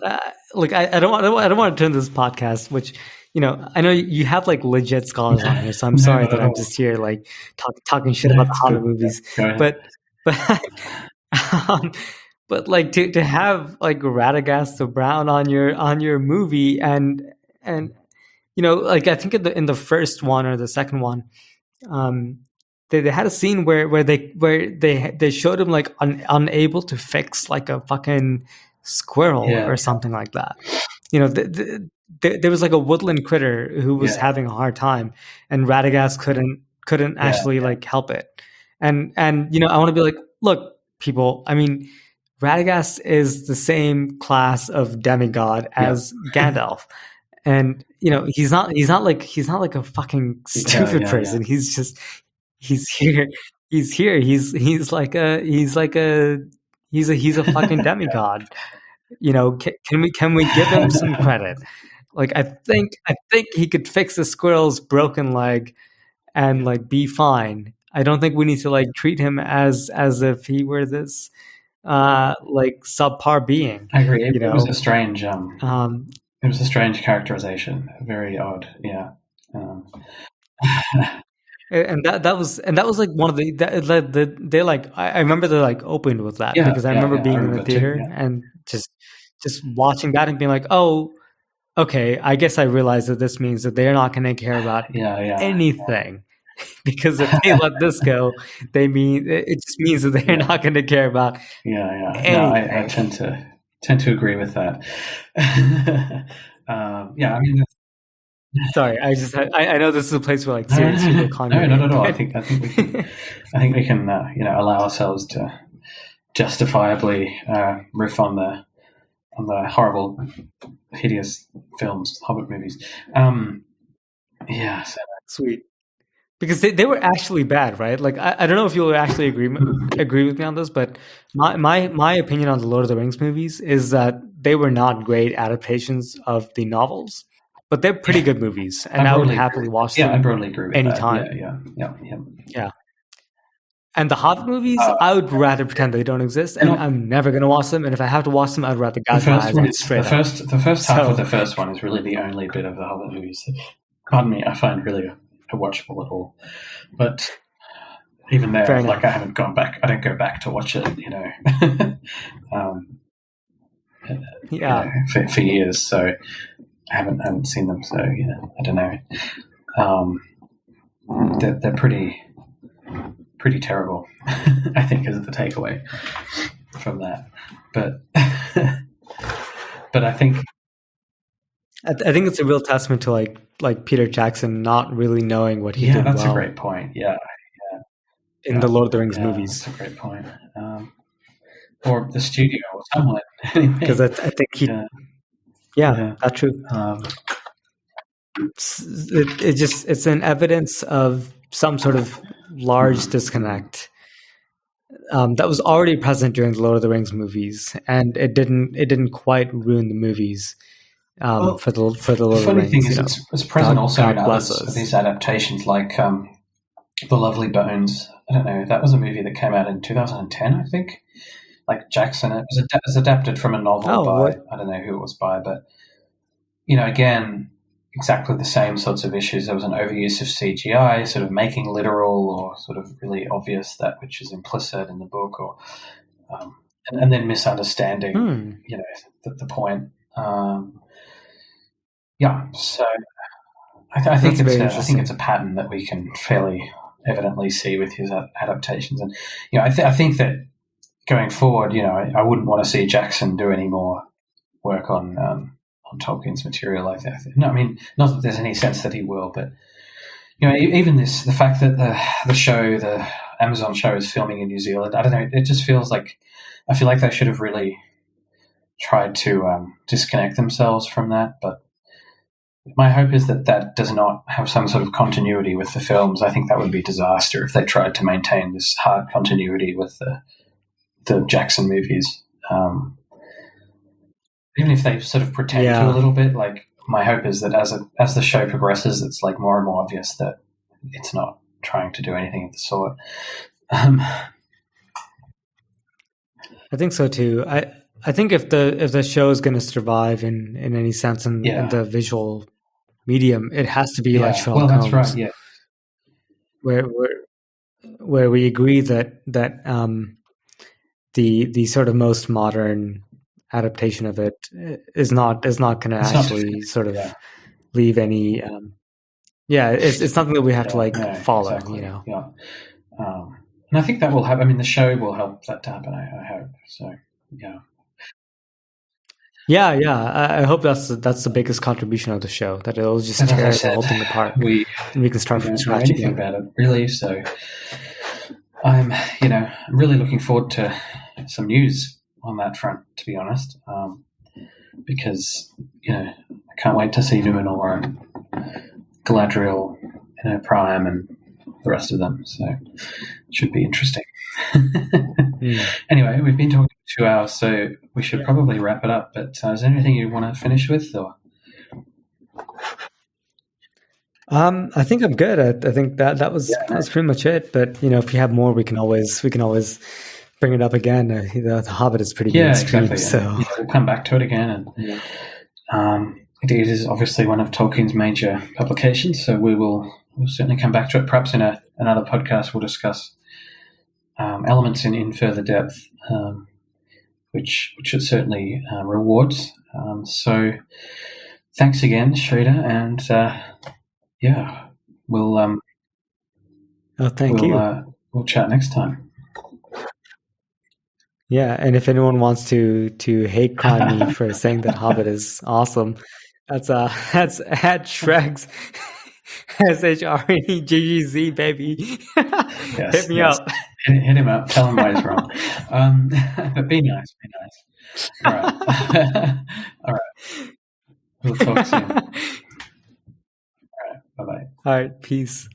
like, I don't want to turn this podcast, which I know you have like legit scholars on here, so I'm No, sorry not that at I'm all. just here like talking shit No, about the it's Hobbit good. movies, Go ahead. but but um, but like to have like Radagast the Brown on your movie, and like I think in the first one or the second one, um, they had a scene where they showed him like unable to fix like a fucking squirrel Yeah, or something like that. There was like a woodland critter who was yeah, having a hard time, and Radagast couldn't yeah, actually like help it. And I want to be like, look, people. I mean, Radagast is the same class of demigod yeah, as Gandalf. And he's not like a fucking yeah, stupid yeah, yeah, person. He's here. He's here. He's a fucking demigod. Can we give him some credit? Like, I think he could fix the squirrel's broken leg and like be fine. I don't think we need to like treat him as if he were this like subpar being. I agree. You It was a know, strange. um, It was a strange characterization. Very odd. Yeah. Um, and that was like one of they like I remember they like opened with that yeah, because I yeah, remember yeah. I being in the remember too. theater Yeah, and just watching that and being like, oh, okay, I guess I realized that this means that they're not going to care about yeah, yeah, anything because if they let this go, it just means that they're yeah, not going to care about yeah, yeah. No, I anything. tend to agree with that. Yeah, I mean, Sorry, I know this is a place where like no, serious people no, not congregate, at all. but I think we can, allow ourselves to justifiably riff on the horrible, hideous films, Hobbit movies. Yeah, so, sweet. Because they were actually bad, right? Like I don't know if you'll actually agree with me on this, but my opinion on the Lord of the Rings movies is that they were not great adaptations of the novels, but they're pretty good movies, and I would happily watch I them broadly agree with that. anytime. Yeah, yeah, yeah, yeah. Yeah. And the Hobbit movies, Uh, I would rather pretend they don't exist, you and know, I'm never gonna watch them. And if I have to watch them, I'd rather the gouge my first eyes one out is straight up. the first half of So the first one is really the only bit of the Hobbit movies that, pardon me, I find really watchable at all. But even there, fair like I enough. haven't gone back. I don't go back to watch it, um, Yeah. for years. So I haven't seen them. So I don't know. They're pretty terrible. I think is the takeaway from that. But but I think I think it's a real testament to like Peter Jackson not really knowing what he yeah, did that's a well great point. Yeah, in the Lord of the Rings yeah, movies. that's a great point. Or the studio or someone. Anyway, Because I think yeah, yeah, that's true. it's an evidence of some sort of large disconnect that was already present during the Lord of the Rings movies, and it didn't quite ruin the movies Well, for the Lord the of the funny thing Rings. is, it's present also in God bless others of us. these adaptations, like The Lovely Bones. I don't know. That was a movie that came out in 2010, I think. Like Jackson, it was adapted from a novel by, I don't know who it was by, but again, exactly the same sorts of issues. There was an overuse of CGI, sort of making literal or sort of really obvious that which is implicit in the book, or and then misunderstanding, the point. So I think it's a pattern that we can fairly evidently see with his adaptations, and I think that going forward, I wouldn't want to see Jackson do any more work on Tolkien's material like that. No, I mean, not that there's any sense that he will, but even the fact that the Amazon show is filming in New Zealand, I don't know, it just feels like, I feel like they should have really tried to disconnect themselves from that. But my hope is that does not have some sort of continuity with the films. I think that would be a disaster if they tried to maintain this hard continuity with the Jackson movies. Even if they sort of pretend to a little bit, like, my hope is that as the show progresses, it's like more and more obvious that it's not trying to do anything of the sort. I think so too. I think if the show is going to survive in any sense in the visual medium, it has to be like Sherlock Holmes. That's right. Yeah, where we agree that the sort of most modern adaptation of it is not going to actually sort of leave any. It's something that we have to follow. Exactly. Yeah. And I think that will happen. I mean, the show will help that to happen. I hope so. Yeah. Yeah. I hope that's the biggest contribution of the show, that it'll just tear the whole thing apart. We can start from scratch again. About it, really. So I'm really looking forward to some news on that front, to be honest, because I can't wait to see Numenor and Galadriel, Prime, and the rest of them. So it should be interesting. Anyway, we've been talking for 2 hours, so we should probably wrap it up. But is there anything you want to finish with, or? I think I'm good. I think that was pretty much it. But if you have more, we can always bring it up again. The Hobbit is pretty mainstream, exactly. So we'll come back to it again. And it is obviously one of Tolkien's major publications, so we'll certainly come back to it. Perhaps in another podcast, we'll discuss elements in further depth, which it certainly rewards. So thanks again, Sridhar, and we'll thank you. We'll chat next time. Yeah, and if anyone wants to hate crime me for saying that Hobbit is awesome, that's at Shregs, SHREGGZ, baby. Hit me up. Hit him up. Tell him why he's wrong. But be nice. All right. All right. We'll talk soon. All right. Bye-bye. All right. Peace.